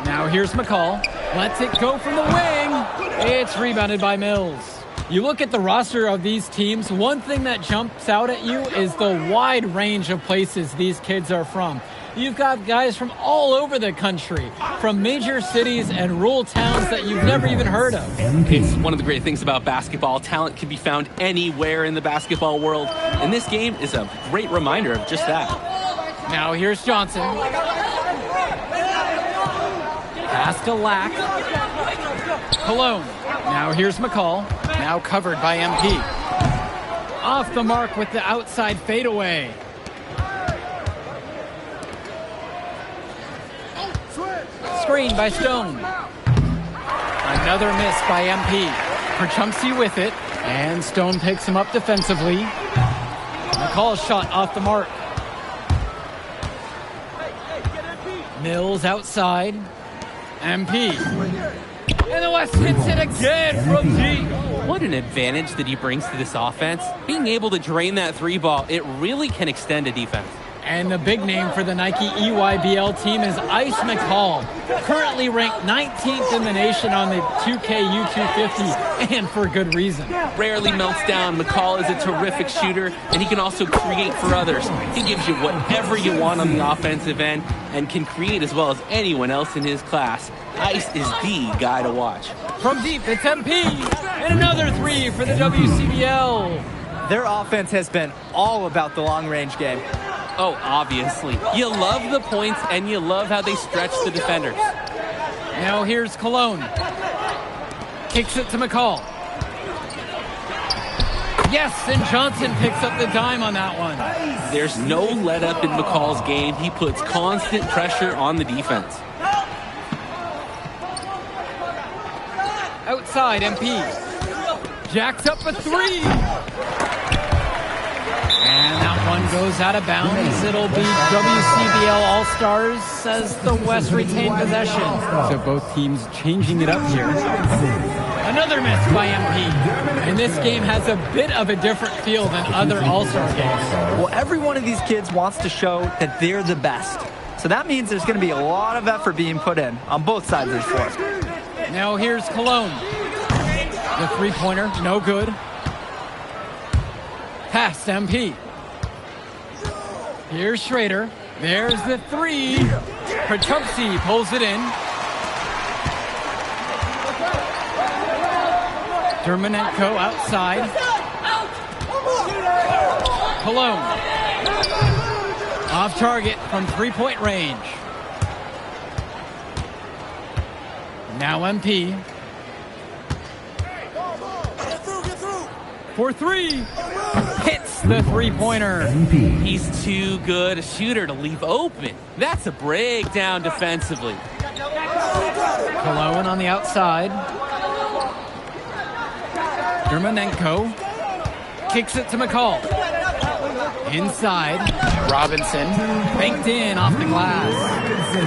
Now here's McCall. Lets it go from the wing. It's rebounded by Mills. You look at the roster of these teams, one thing that jumps out at you is the wide range of places these kids are from. You've got guys from all over the country, from major cities and rural towns that you've never even heard of. It's one of the great things about basketball. Talent can be found anywhere in the basketball world, and this game is a great reminder of just that. Now here's Johnson. Pass to Lack. Cologne. Now here's McCall. Now covered by MP. Off the mark with the outside fadeaway. Screen by Stone. Another miss by MP. Pachumsi with it. And Stone picks him up defensively. McCall's shot off the mark. Mills outside. MP. And the West hits it again from deep. What an advantage that he brings to this offense. Being able to drain that 3 ball, it really can extend a defense. And the big name for the Nike EYBL team is Ice McCall, currently ranked 19th in the nation on the 2K U250, and for good reason. Rarely melts down. McCall is a terrific shooter, and he can also create for others. He gives you whatever you want on the offensive end and can create as well as anyone else in his class. Ice is the guy to watch. From deep, it's MP, and another 3 for the WCBL. Their offense has been all about the long-range game. Oh, obviously. You love the points, and you love how they stretch the defenders. Now here's Cologne. Kicks it to McCall. Yes, and Johnson picks up the dime on that one. There's no let-up in McCall's game. He puts constant pressure on the defense. Outside, MP. Jacks up a 3. And that one goes out of bounds. It'll be WCBL All-Stars as the West retain possession. So both teams changing it up here. Another miss by MP. And this game has a bit of a different feel than other All-Star games. Well, every one of these kids wants to show that they're the best. So that means there's going to be a lot of effort being put in on both sides of the floor. Now here's Cologne. The 3-pointer, no good. Pass MP. Here's Schrader. There's the 3. Pachumsi pulls it in. Dermanenko outside. Cologne. Off target from 3-point range. Now MP. For 3. Hits the 3-pointer. He's too good a shooter to leave open. That's a breakdown defensively. Cologne on the outside. Dermanenko kicks it to McCall. Inside. Robinson banked in off the glass.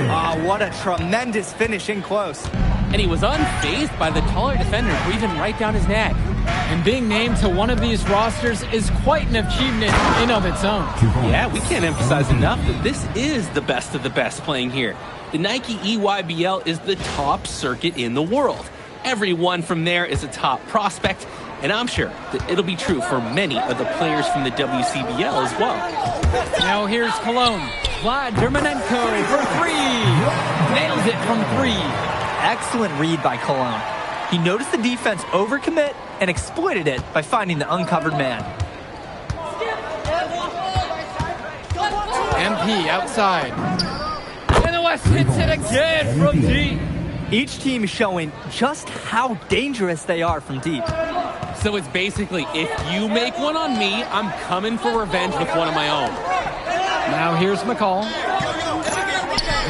Oh, what a tremendous finish in close. And he was unfazed by the taller defender breathing right down his neck. And being named to one of these rosters is quite an achievement in of its own. Yeah, we can't emphasize enough that this is the best of the best playing here. The Nike EYBL is the top circuit in the world. Everyone from there is a top prospect, and I'm sure that it'll be true for many of the players from the WCBL as well. Now here's Cologne. Vlad Dermanenko for three. Nails it from three. Excellent read by Cologne. He noticed the defense overcommit and exploited it by finding the uncovered man. MP outside. And the West hits it again from deep. Each team is showing just how dangerous they are from deep. So it's basically, if you make one on me, I'm coming for revenge with one of my own. Now here's McCall.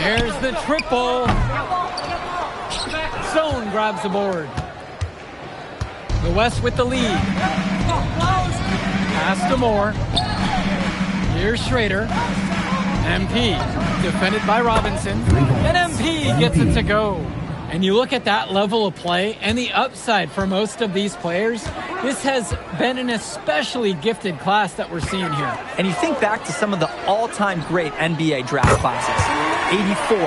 There's the triple. Zone grabs the board. The West with the lead. Pass to Moore. Here's Schrader. MP defended by Robinson. And MP gets it to go. And you look at that level of play and the upside for most of these players, this has been an especially gifted class that we're seeing here. And you think back to some of the all-time great NBA draft classes, 84,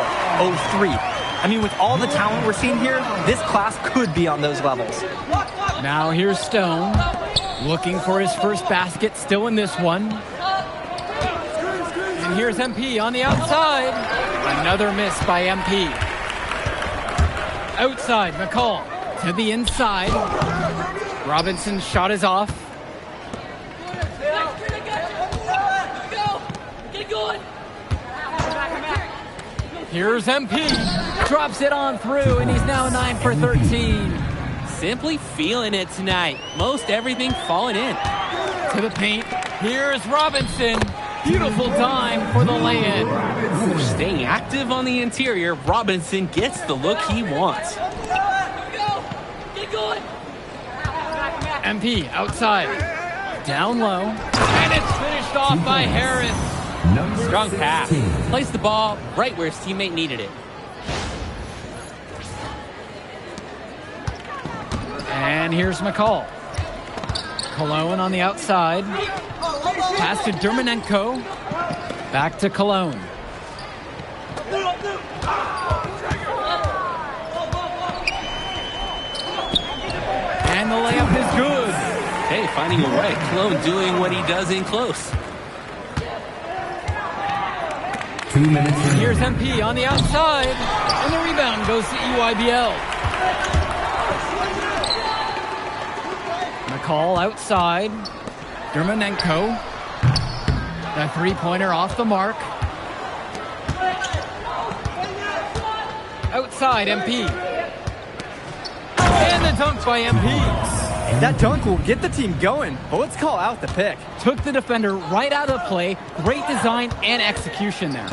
03. I mean, with all the talent we're seeing here, this class could be on those levels. Now here's Stone, looking for his first basket, still in this one. And here's MP on the outside. Another miss by MP. Outside, McCall to the inside. Robinson's shot is off. Here's MP. Drops it on through, and he's now 9 for 13. Simply feeling it tonight. Most everything falling in. To the paint. Here's Robinson. Beautiful dime for the lay-in. Staying active on the interior, Robinson gets the look he wants. MP outside. Down low. And it's finished off by Harris. Strong pass. Placed the ball right where his teammate needed it. And here's McCall. Cologne on the outside. Pass to Dermanenko. Back to Cologne. And the layup is good. Hey, finding a way. Cologne doing what he does in close. 2 minutes. And here's MP on the outside. And the rebound goes to EYBL. McCall outside. Dermanenko. The three-pointer off the mark. Outside, MP. And the dunk by MP. That dunk will get the team going, but let's call out the pick. Took the defender right out of play. Great design and execution there.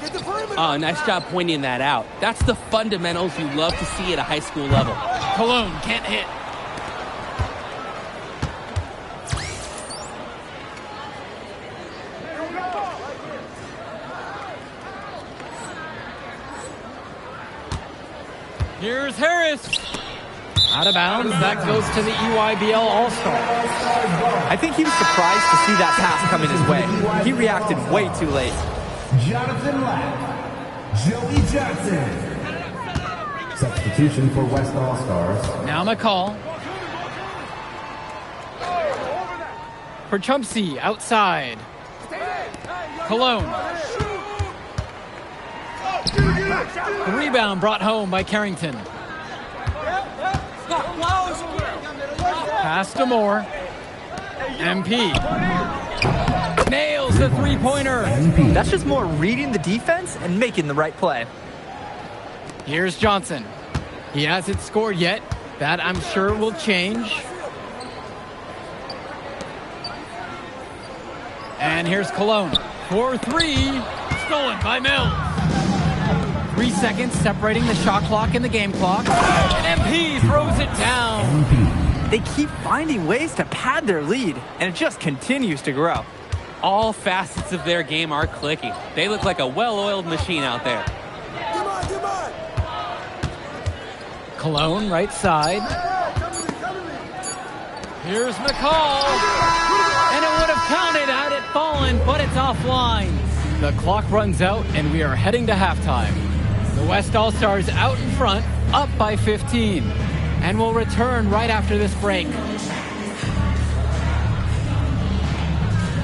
Oh, nice job pointing that out. That's the fundamentals you love to see at a high school level. Cologne can't hit. Here's Harris. Out of bounds. That goes to the EYBL All-Star. I think he was surprised to see that pass coming his way. He reacted way too late. Jonathan Lack. Joey Johnson. Substitution for West All-Stars. Now McCall. For Chumpsy, outside. Cologne. The rebound brought home by Carrington. Pass to Moore. MP. Nails the three-pointer. That's just Moore reading the defense and making the right play. Here's Johnson. He hasn't scored yet. That, I'm sure, will change. And here's Cologne. 4-3. Stolen by Mills. 3 seconds separating the shot clock and the game clock. And MP throws it down. They keep finding ways to pad their lead, and it just continues to grow. All facets of their game are clicking. They look like a well-oiled machine out there. Cologne, right side. Here's McCall. And it would have counted had it fallen, but it's offline. The clock runs out, and we are heading to halftime. The West All-Stars out in front, up by 15. And we'll return right after this break.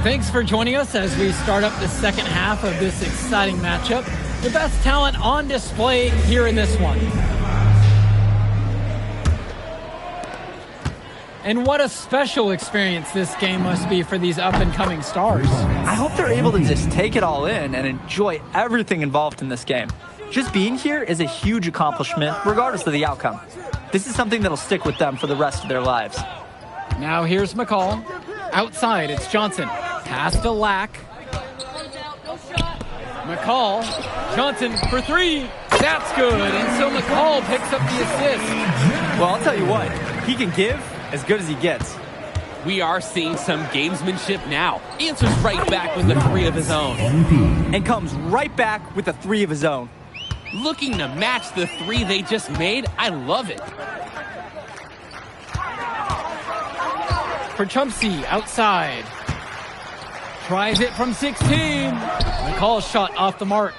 Thanks for joining us as we start up the second half of this exciting matchup. The best talent on display here in this one. And what a special experience this game must be for these up-and-coming stars. I hope they're able to just take it all in and enjoy everything involved in this game. Just being here is a huge accomplishment, regardless of the outcome. This is something that'll stick with them for the rest of their lives. Now here's McCall. Outside, it's Johnson. Pass to Lack. McCall. Johnson for three. That's good. And so McCall picks up the assist. Well, I'll tell you what. He can give as good as he gets. We are seeing some gamesmanship now. Answers right back with the three of his own. And comes right back with a three of his own. Looking to match the three they just made. I love it. For Chumpsy, outside. Tries it from 16. McCall's shot off the mark.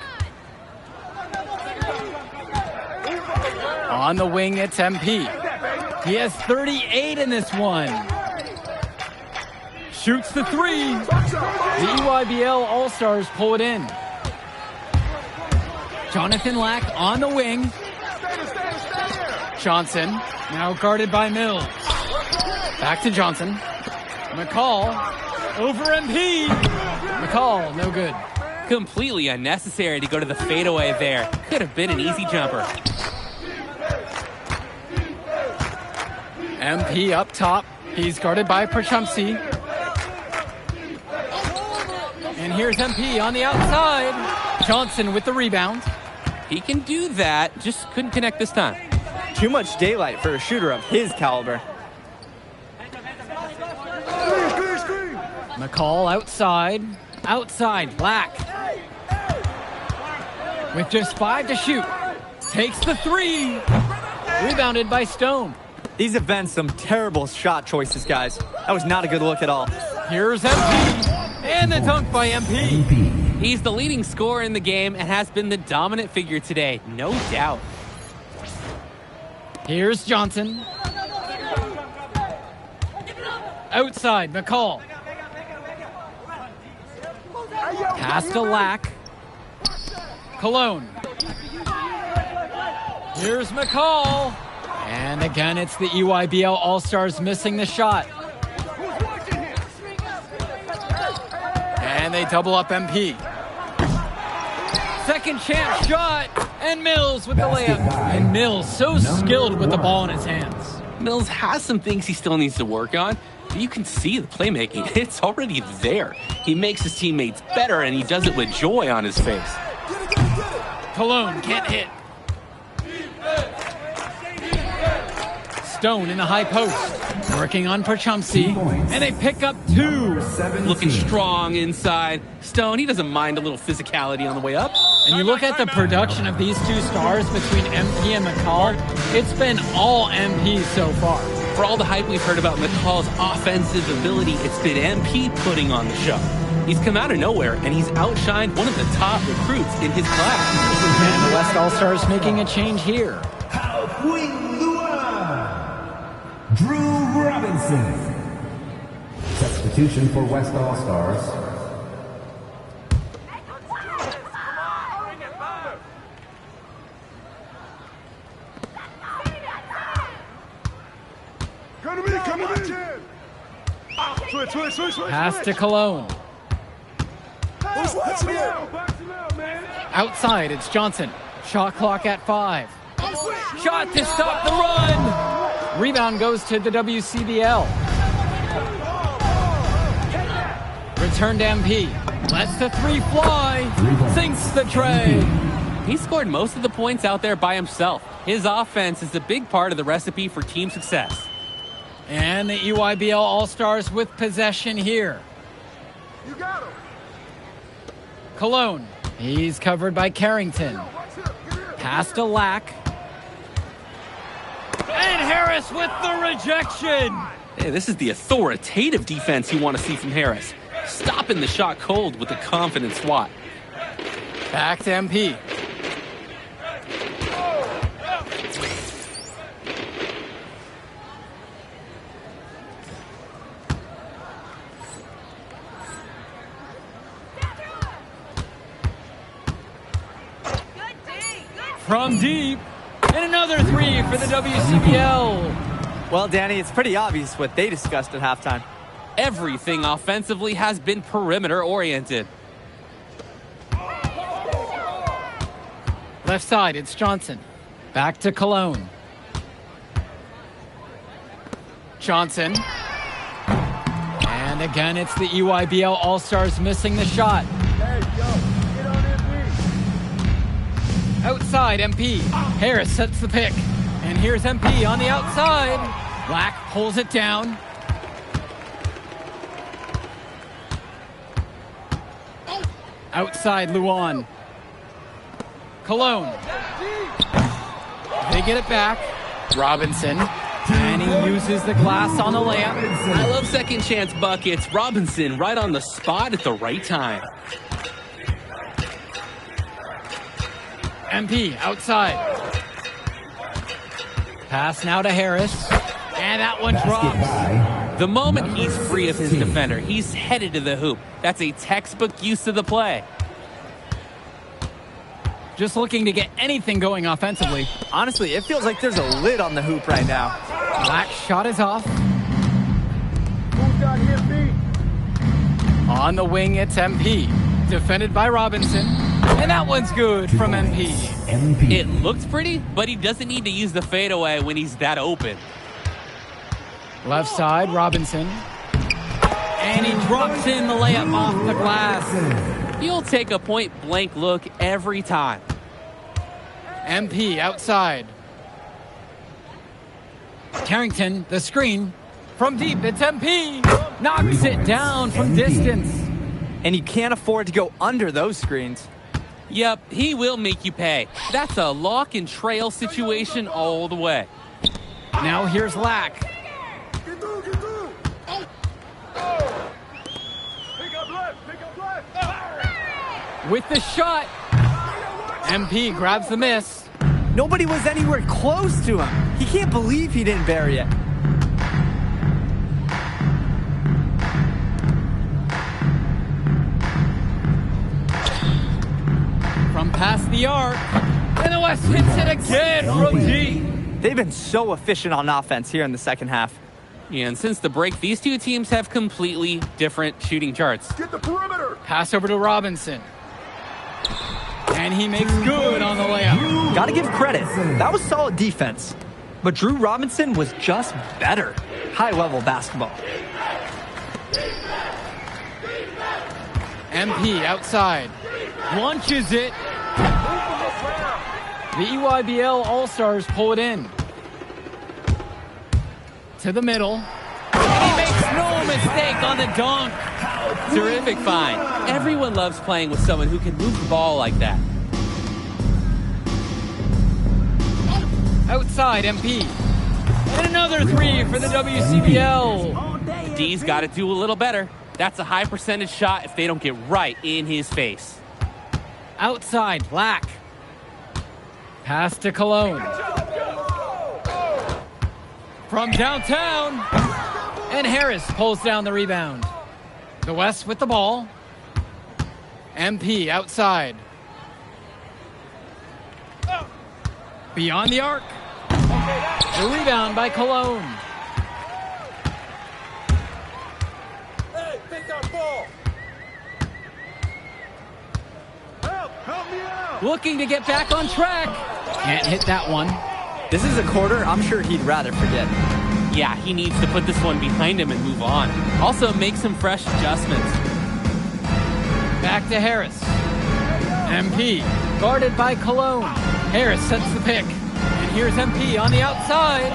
On the wing, it's MP. He has 38 in this one. Shoots the three. The EYBL All-Stars pull it in. Jonathan Lack on the wing. Johnson, now guarded by Mills. Back to Johnson. McCall, over MP. McCall, no good. Completely unnecessary to go to the fadeaway there. Could have been an easy jumper. MP up top. He's guarded by Perchumpsy. And here's MP on the outside. Johnson with the rebound. He can do that, just couldn't connect this time. Too much daylight for a shooter of his caliber. McCall outside. Outside, Black. With just 5 to shoot. Takes the three. Rebounded by Stone. These have been some terrible shot choices, guys. That was not a good look at all. Here's MP. And the dunk by MP. He's the leading scorer in the game and has been the dominant figure today, no doubt. Here's Johnson. Outside, McCall. Pass to Lack. Cologne. Here's McCall. And again, it's the EYBL All-Stars missing the shot. And they double up MP. Second chance shot. And Mills with the layup. And Mills so skilled with the ball in his hands. Mills has some things he still needs to work on. But you can see the playmaking. It's already there. He makes his teammates better, and he does it with joy on his face. Cologne can't hit. Stone in the high post. Working on Perchumpsy. And they pick up 2. Looking strong inside. Stone, he doesn't mind a little physicality on the way up. And you look at the production of these two stars between MP and McCall, it's been all MP so far. For all the hype we've heard about McCall's offensive ability, it's been MP putting on the show. He's come out of nowhere, and he's outshined one of the top recruits in his class. And the West All-Stars making a change here. Drew Robinson. Substitution for West All-Stars. Pass to Cologne. Outside, it's Johnson. Shot clock at 5. Shot to stop the run. Rebound goes to the WCBL. Return to MP. Lets the three fly. Sinks the tray. He scored most of the points out there by himself. His offense is a big part of the recipe for team success. And the EYBL All-Stars with possession here. You got him. Cologne. He's covered by Carrington. Pass to Lack. And Harris with the rejection. Hey, this is the authoritative defense you want to see from Harris. Stopping the shot cold with a confident swat. Back to MP. From deep, and another three for the WCBL. Well, Danny, it's pretty obvious what they discussed at halftime. Everything offensively has been perimeter oriented. Left side, it's Johnson. Back to Cologne. Johnson. And again, it's the EYBL All-Stars missing the shot. Outside, MP. Harris sets the pick. And here's MP on the outside. Black pulls it down. Outside, Luan. Cologne. They get it back. Robinson. And he uses the glass on the layup. I love second chance buckets. Robinson right on the spot at the right time. MP outside. Pass now to Harris. And that one drops. The moment he's free of his defender, he's headed to the hoop. That's a textbook use of the play. Just looking to get anything going offensively. Honestly, it feels like there's a lid on the hoop right now. Black shot is off. Who's got MP? On the wing, it's MP. Defended by Robinson. And that one's good from MP. It looks pretty, but he doesn't need to use the fadeaway when he's that open. Left side, Robinson. And he drops in the layup off the glass. He'll take a point-blank look every time. MP outside. Carrington, the screen. From deep, it's MP. Knocks it down from distance. And you can't afford to go under those screens. Yep, he will make you pay. That's a lock and trail situation all the way. Now here's Lack. With the shot. MP grabs the miss. Nobody was anywhere close to him. He can't believe he didn't bury it. From past the arc. And the West hits it again from deep. They've been so efficient on offense here in the second half. Yeah, and since the break, these two teams have completely different shooting charts. Get the perimeter. Pass over to Robinson. And he makes good on the layup. Gotta give credit. That was solid defense. But Drew Robinson was just better. High-level basketball. MP outside. Launches it. The EYBL All-Stars pull it in. To the middle. And he makes no mistake on the dunk. Terrific find. Everyone loves playing with someone who can move the ball like that. Outside, MP. And another three for the WCBL. The D's got to do a little better. That's a high percentage shot if they don't get right in his face. Outside, Black. Pass to Cologne. From downtown. And Harris pulls down the rebound. The West with the ball. MP outside. Beyond the arc. The rebound by Cologne. Hey, take that ball. Help me out. Looking to get back on track. Can't hit that one. This is a quarter I'm sure he'd rather forget. Yeah, he needs to put this one behind him and move on. Also, make some fresh adjustments. Back to Harris. MP, guarded by Cologne. Harris sets the pick. And here's MP on the outside.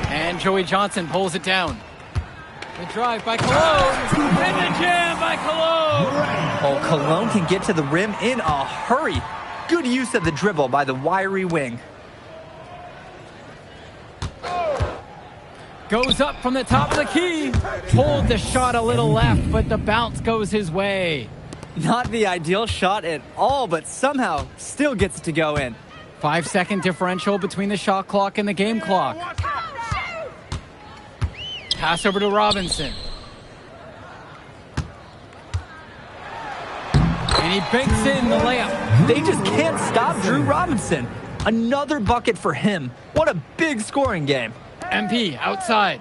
And Joey Johnson pulls it down. The drive by Cologne. And the jam by Cologne. Oh, Cologne can get to the rim in a hurry. Good use of the dribble by the wiry wing. Goes up from the top of the key. Pulled the shot a little left, but the bounce goes his way. Not the ideal shot at all, but somehow still gets it to go in. 5-second differential between the shot clock and the game clock. Pass over to Robinson. And he banks in the layup. They just can't stop Drew Robinson. Another bucket for him. What a big scoring game. MP outside.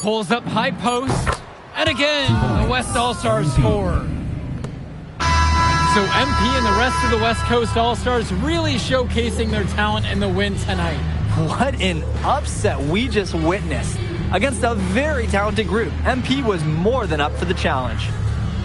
Pulls up high post. And again, the West All-Stars score. So MP and the rest of the West Coast All-Stars really showcasing their talent in the win tonight. What an upset we just witnessed. Against a very talented group, MP was more than up for the challenge.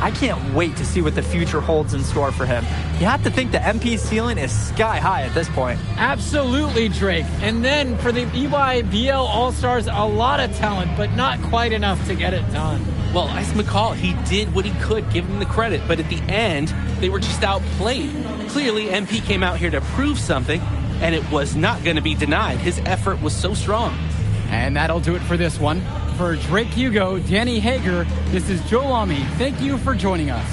I can't wait to see what the future holds in store for him. You have to think the MP ceiling is sky high at this point. Absolutely, Drake. And then for the EYBL All-Stars, a lot of talent, but not quite enough to get it done. Well, Ice McCall, he did what he could, give him the credit, but at the end, they were just outplayed. Clearly, MP came out here to prove something, and it was not going to be denied. His effort was so strong. And that'll do it for this one. For Drake Hugo, Danny Hager, this is Joe Lamy. Thank you for joining us.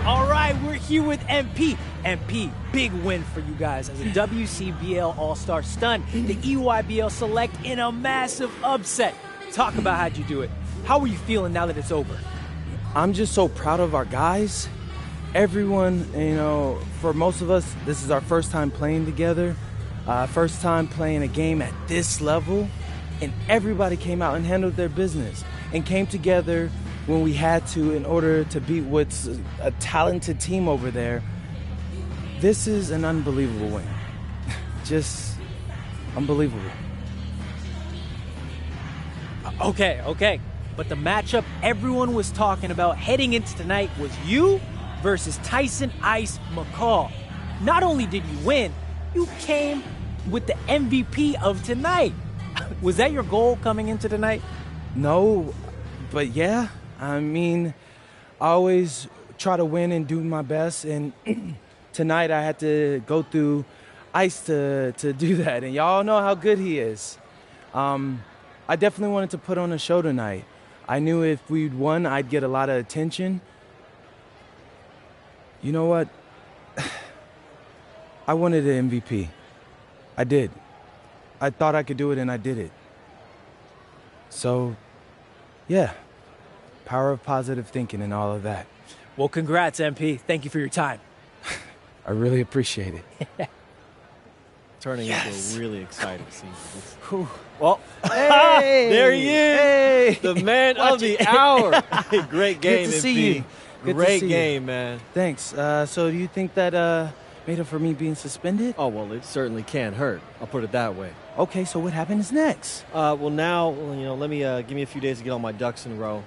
All right, we're here with MP. MP, big win for you guys as a WCBL All-Star stun. The EYBL Select in a massive upset. Talk about how'd you do it. How are you feeling now that it's over? I'm just so proud of our guys. Everyone, for most of us, this is our first time playing together. First time playing a game at this level. And everybody came out and handled their business and came together when we had to in order to beat what's a talented team over there. This is an unbelievable win. Just unbelievable. Okay. But the matchup everyone was talking about heading into tonight was you versus Tyson Ice McCall. Not only did you win, you came with the MVP of tonight. Was that your goal coming into tonight? No, but yeah. I mean, I always try to win and do my best, and tonight I had to go through Ice to do that, and y'all know how good he is. I definitely wanted to put on a show tonight. I knew if we'd won, I'd get a lot of attention. You know what? I wanted an MVP. I did. I thought I could do it, and I did it. So, yeah, power of positive thinking and all of that. Well, congrats, MP. Thank you for your time. I really appreciate it. Turning into a really exciting scene. Well, hey, there he is, hey, the man of the hour. Great game, Good to MP. see you. Good Great to see game, you. man. Thanks. So do you think that made up for me being suspended? Oh, well, it certainly can't hurt. I'll put it that way. Okay, so what happens next? Now, let me give me a few days to get all my ducks in a row.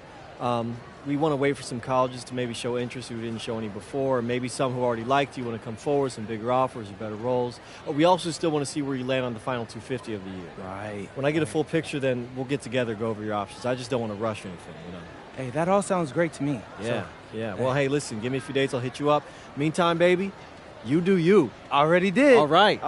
We want to wait for some colleges to maybe show interest who didn't show any before, or maybe some who already liked you want to come forward, some bigger offers or better roles. We also still want to see where you land on the final 250 of the year. Right. When I get a full picture, then we'll get together, go over your options. I just don't want to rush anything, Hey, that all sounds great to me. Yeah. Well, hey, listen, give me a few dates. I'll hit you up. Meantime, baby, you do you. Already did. All right.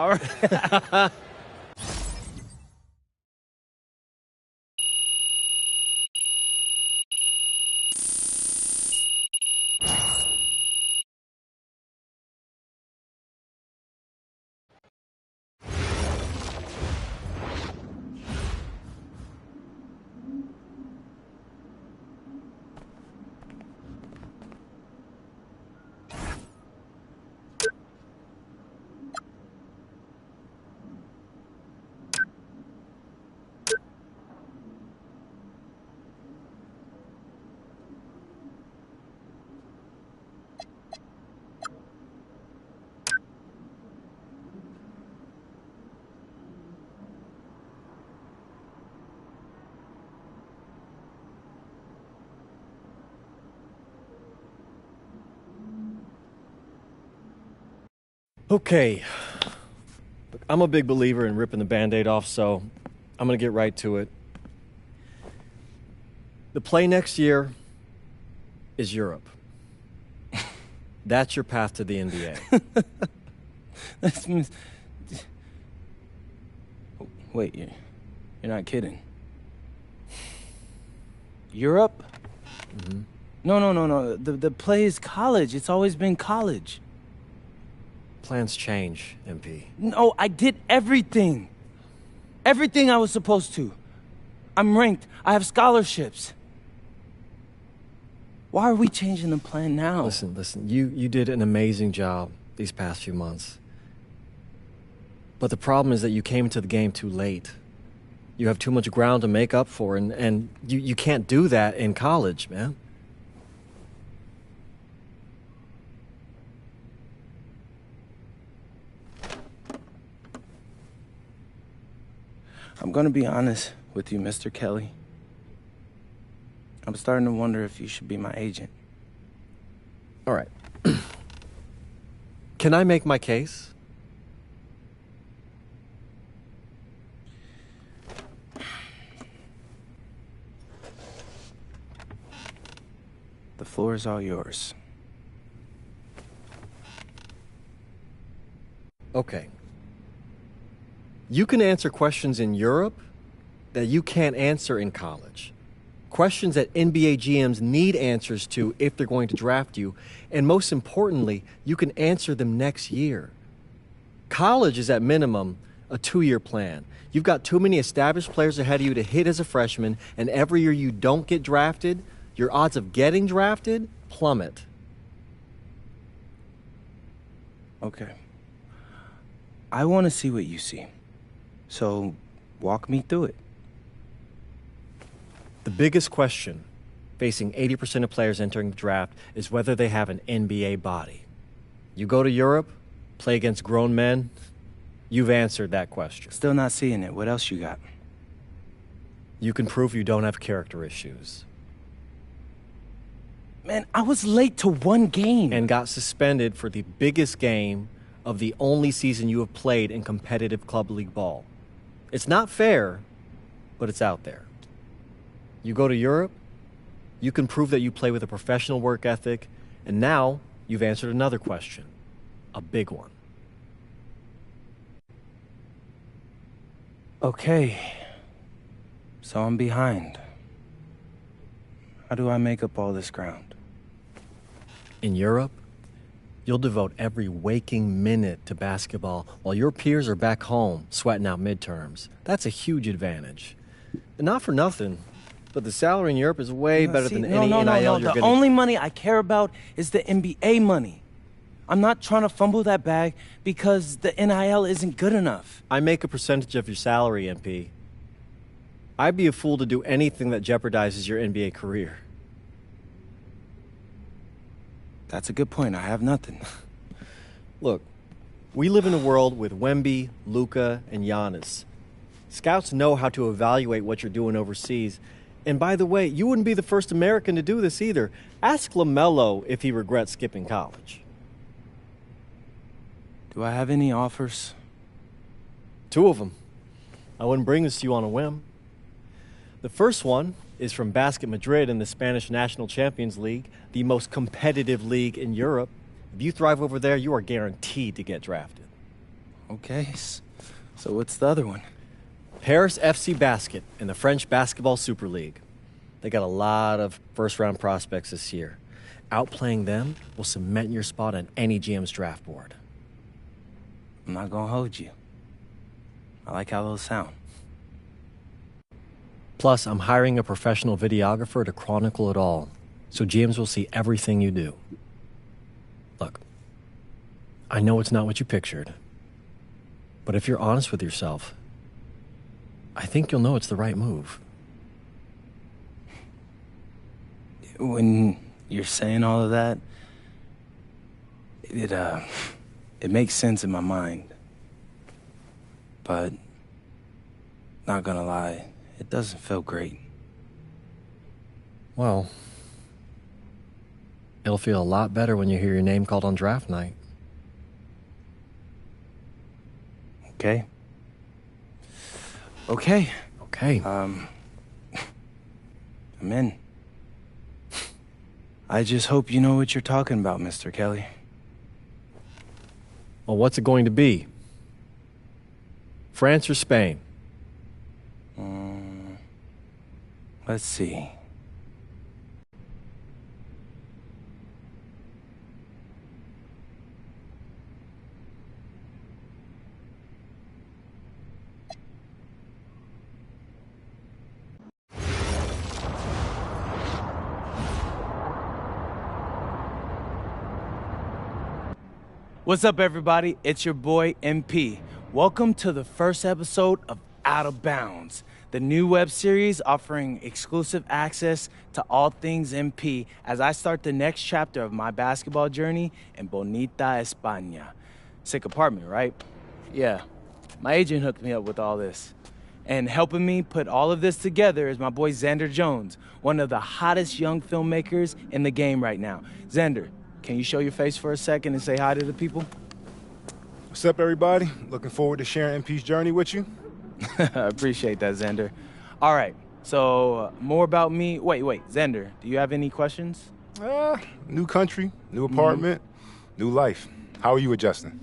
Okay. Look, I'm a big believer in ripping the Band-Aid off, so I'm going to get right to it. The play next year is Europe. That's your path to the NBA. Wait, you're not kidding. Europe? Mm-hmm. No. The play is college. It's always been college. Plans change, MP. No, I did everything. Everything I was supposed to. I'm ranked. I have scholarships. Why are we changing the plan now? Listen. You did an amazing job these past few months. But the problem is that you came into the game too late. You have too much ground to make up for, and you can't do that in college, man. I'm gonna be honest with you, Mr. Kelly. I'm starting to wonder if you should be my agent. All right. Can I make my case? The floor is all yours. Okay. You can answer questions in Europe that you can't answer in college. Questions that NBA GMs need answers to if they're going to draft you. And most importantly, you can answer them next year. College is at minimum a 2-year plan. You've got too many established players ahead of you to hit as a freshman, and every year you don't get drafted, your odds of getting drafted plummet. Okay. I want to see what you see. So, walk me through it. The biggest question facing 80% of players entering the draft is whether they have an NBA body. You go to Europe, play against grown men, you've answered that question. Still not seeing it. What else you got? You can prove you don't have character issues. Man, I was late to one game. And got suspended for the biggest game of the only season you have played in competitive club league ball. It's not fair, but it's out there. You go to Europe, you can prove that you play with a professional work ethic, and now you've answered another question, a big one. Okay, so I'm behind. How do I make up all this ground? In Europe, you'll devote every waking minute to basketball while your peers are back home sweating out midterms. That's a huge advantage. And not for nothing, but the salary in Europe is way better than any NIL you're The getting. only money I care about is the NBA money. I'm not trying to fumble that bag because the NIL isn't good enough. I make a percentage of your salary, MP. I'd be a fool to do anything that jeopardizes your NBA career. That's a good point. I have nothing. Look, we live in a world with Wemby, Luka, and Giannis. Scouts know how to evaluate what you're doing overseas. And by the way, you wouldn't be the first American to do this either. Ask LaMelo if he regrets skipping college. Do I have any offers? 2 of them. I wouldn't bring this to you on a whim. The first one is from Basket Madrid in the Spanish National Champions League, the most competitive league in Europe. If you thrive over there, you are guaranteed to get drafted. Okay, so what's the other one? Paris FC Basket in the French Basketball Super League. They got a lot of first-round prospects this year. Outplaying them will cement your spot on any GM's draft board. I'm not gonna hold you. I like how those sound. Plus, I'm hiring a professional videographer to chronicle it all, so GMs will see everything you do. Look, I know it's not what you pictured, but if you're honest with yourself, I think you'll know it's the right move. When you're saying all of that, it makes sense in my mind. But, not gonna lie, it doesn't feel great. Well, it'll feel a lot better when you hear your name called on draft night. Okay. Okay. Okay. I'm in. I just hope you know what you're talking about, Mr. Kelly. Well, what's it going to be? France or Spain? Let's see. What's up, everybody? It's your boy, MP. Welcome to the first episode of Out of Bounds, the new web series offering exclusive access to all things MP as I start the next chapter of my basketball journey in Bonita, España. Sick apartment, right? Yeah, my agent hooked me up with all this. And helping me put all of this together is my boy Xander Jones, one of the hottest young filmmakers in the game right now. Xander, can you show your face for a second and say hi to the people? What's up, everybody? Looking forward to sharing MP's journey with you. I appreciate that, Xander. All right, so more about me. Wait, Xander, do you have any questions? New country, new apartment, new life. How are you adjusting?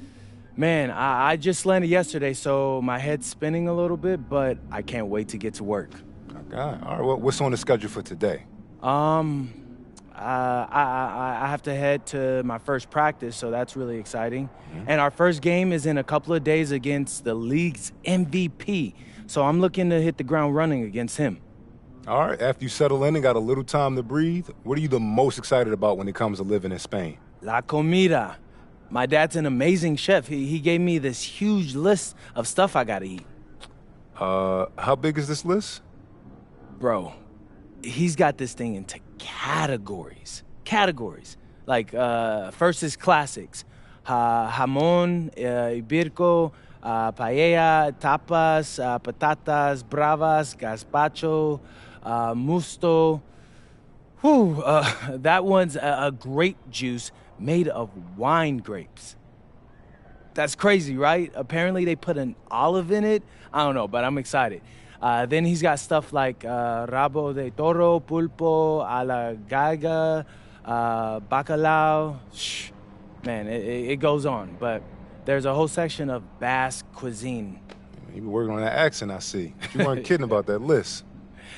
Man, I just landed yesterday, so my head's spinning a little bit, but I can't wait to get to work. Okay. All right, well, what's on the schedule for today? I have to head to my first practice, so that's really exciting. And our first game is in a couple of days against the league's MVP, so I'm looking to hit the ground running against him. All right, after you settle in and got a little time to breathe, what are you the most excited about when it comes to living in Spain? La comida. My dad's an amazing chef. He gave me this huge list of stuff I gotta eat. How big is this list? Bro, he's got this thing into categories. Like, first is classics. Jamón, ibirco, paella, tapas, patatas, bravas, gazpacho, musto. Whew, that one's a grape juice made of wine grapes. That's crazy, right? Apparently they put an olive in it. I don't know, but I'm excited. Then he's got stuff like rabo de toro, pulpo, a la galga, bacalao. Shh. Man, it goes on. But there's a whole section of Basque cuisine. You been working on that accent, I see. You weren't kidding about that list.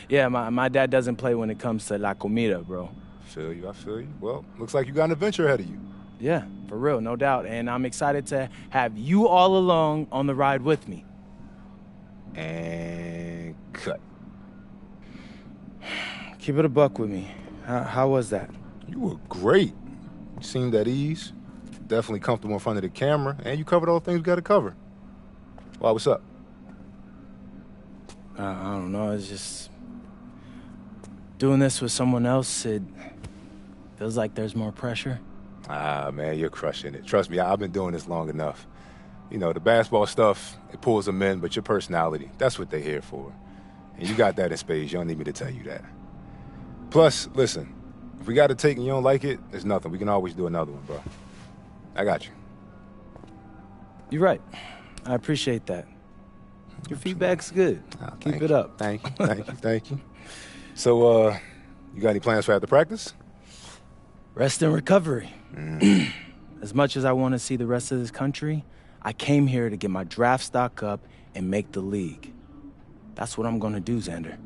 Yeah, my dad doesn't play when it comes to la comida, bro. I feel you. Well, looks like you got an adventure ahead of you. Yeah, for real, no doubt. And I'm excited to have you all along on the ride with me. And cut. Keep it a buck with me. How was that? You were great. You seemed at ease. Definitely comfortable in front of the camera. And you covered all the things we got to cover. Why, what's up? I don't know. It's just... doing this with someone else, it feels like there's more pressure. Man, you're crushing it. Trust me, I've been doing this long enough. You know, the basketball stuff, it pulls them in, but your personality, that's what they're here for. And you got that in spades. You don't need me to tell you that. Plus, listen, if we got to take and you don't like it, there's nothing. We can always do another one, bro. I got you. You're right. I appreciate that. Your feedback's good. Keep it up. Thank you. So, you got any plans for after practice? Rest and recovery. As much as I want to see the rest of this country, I came here to get my draft stock up and make the league. That's what I'm going to do, Xander.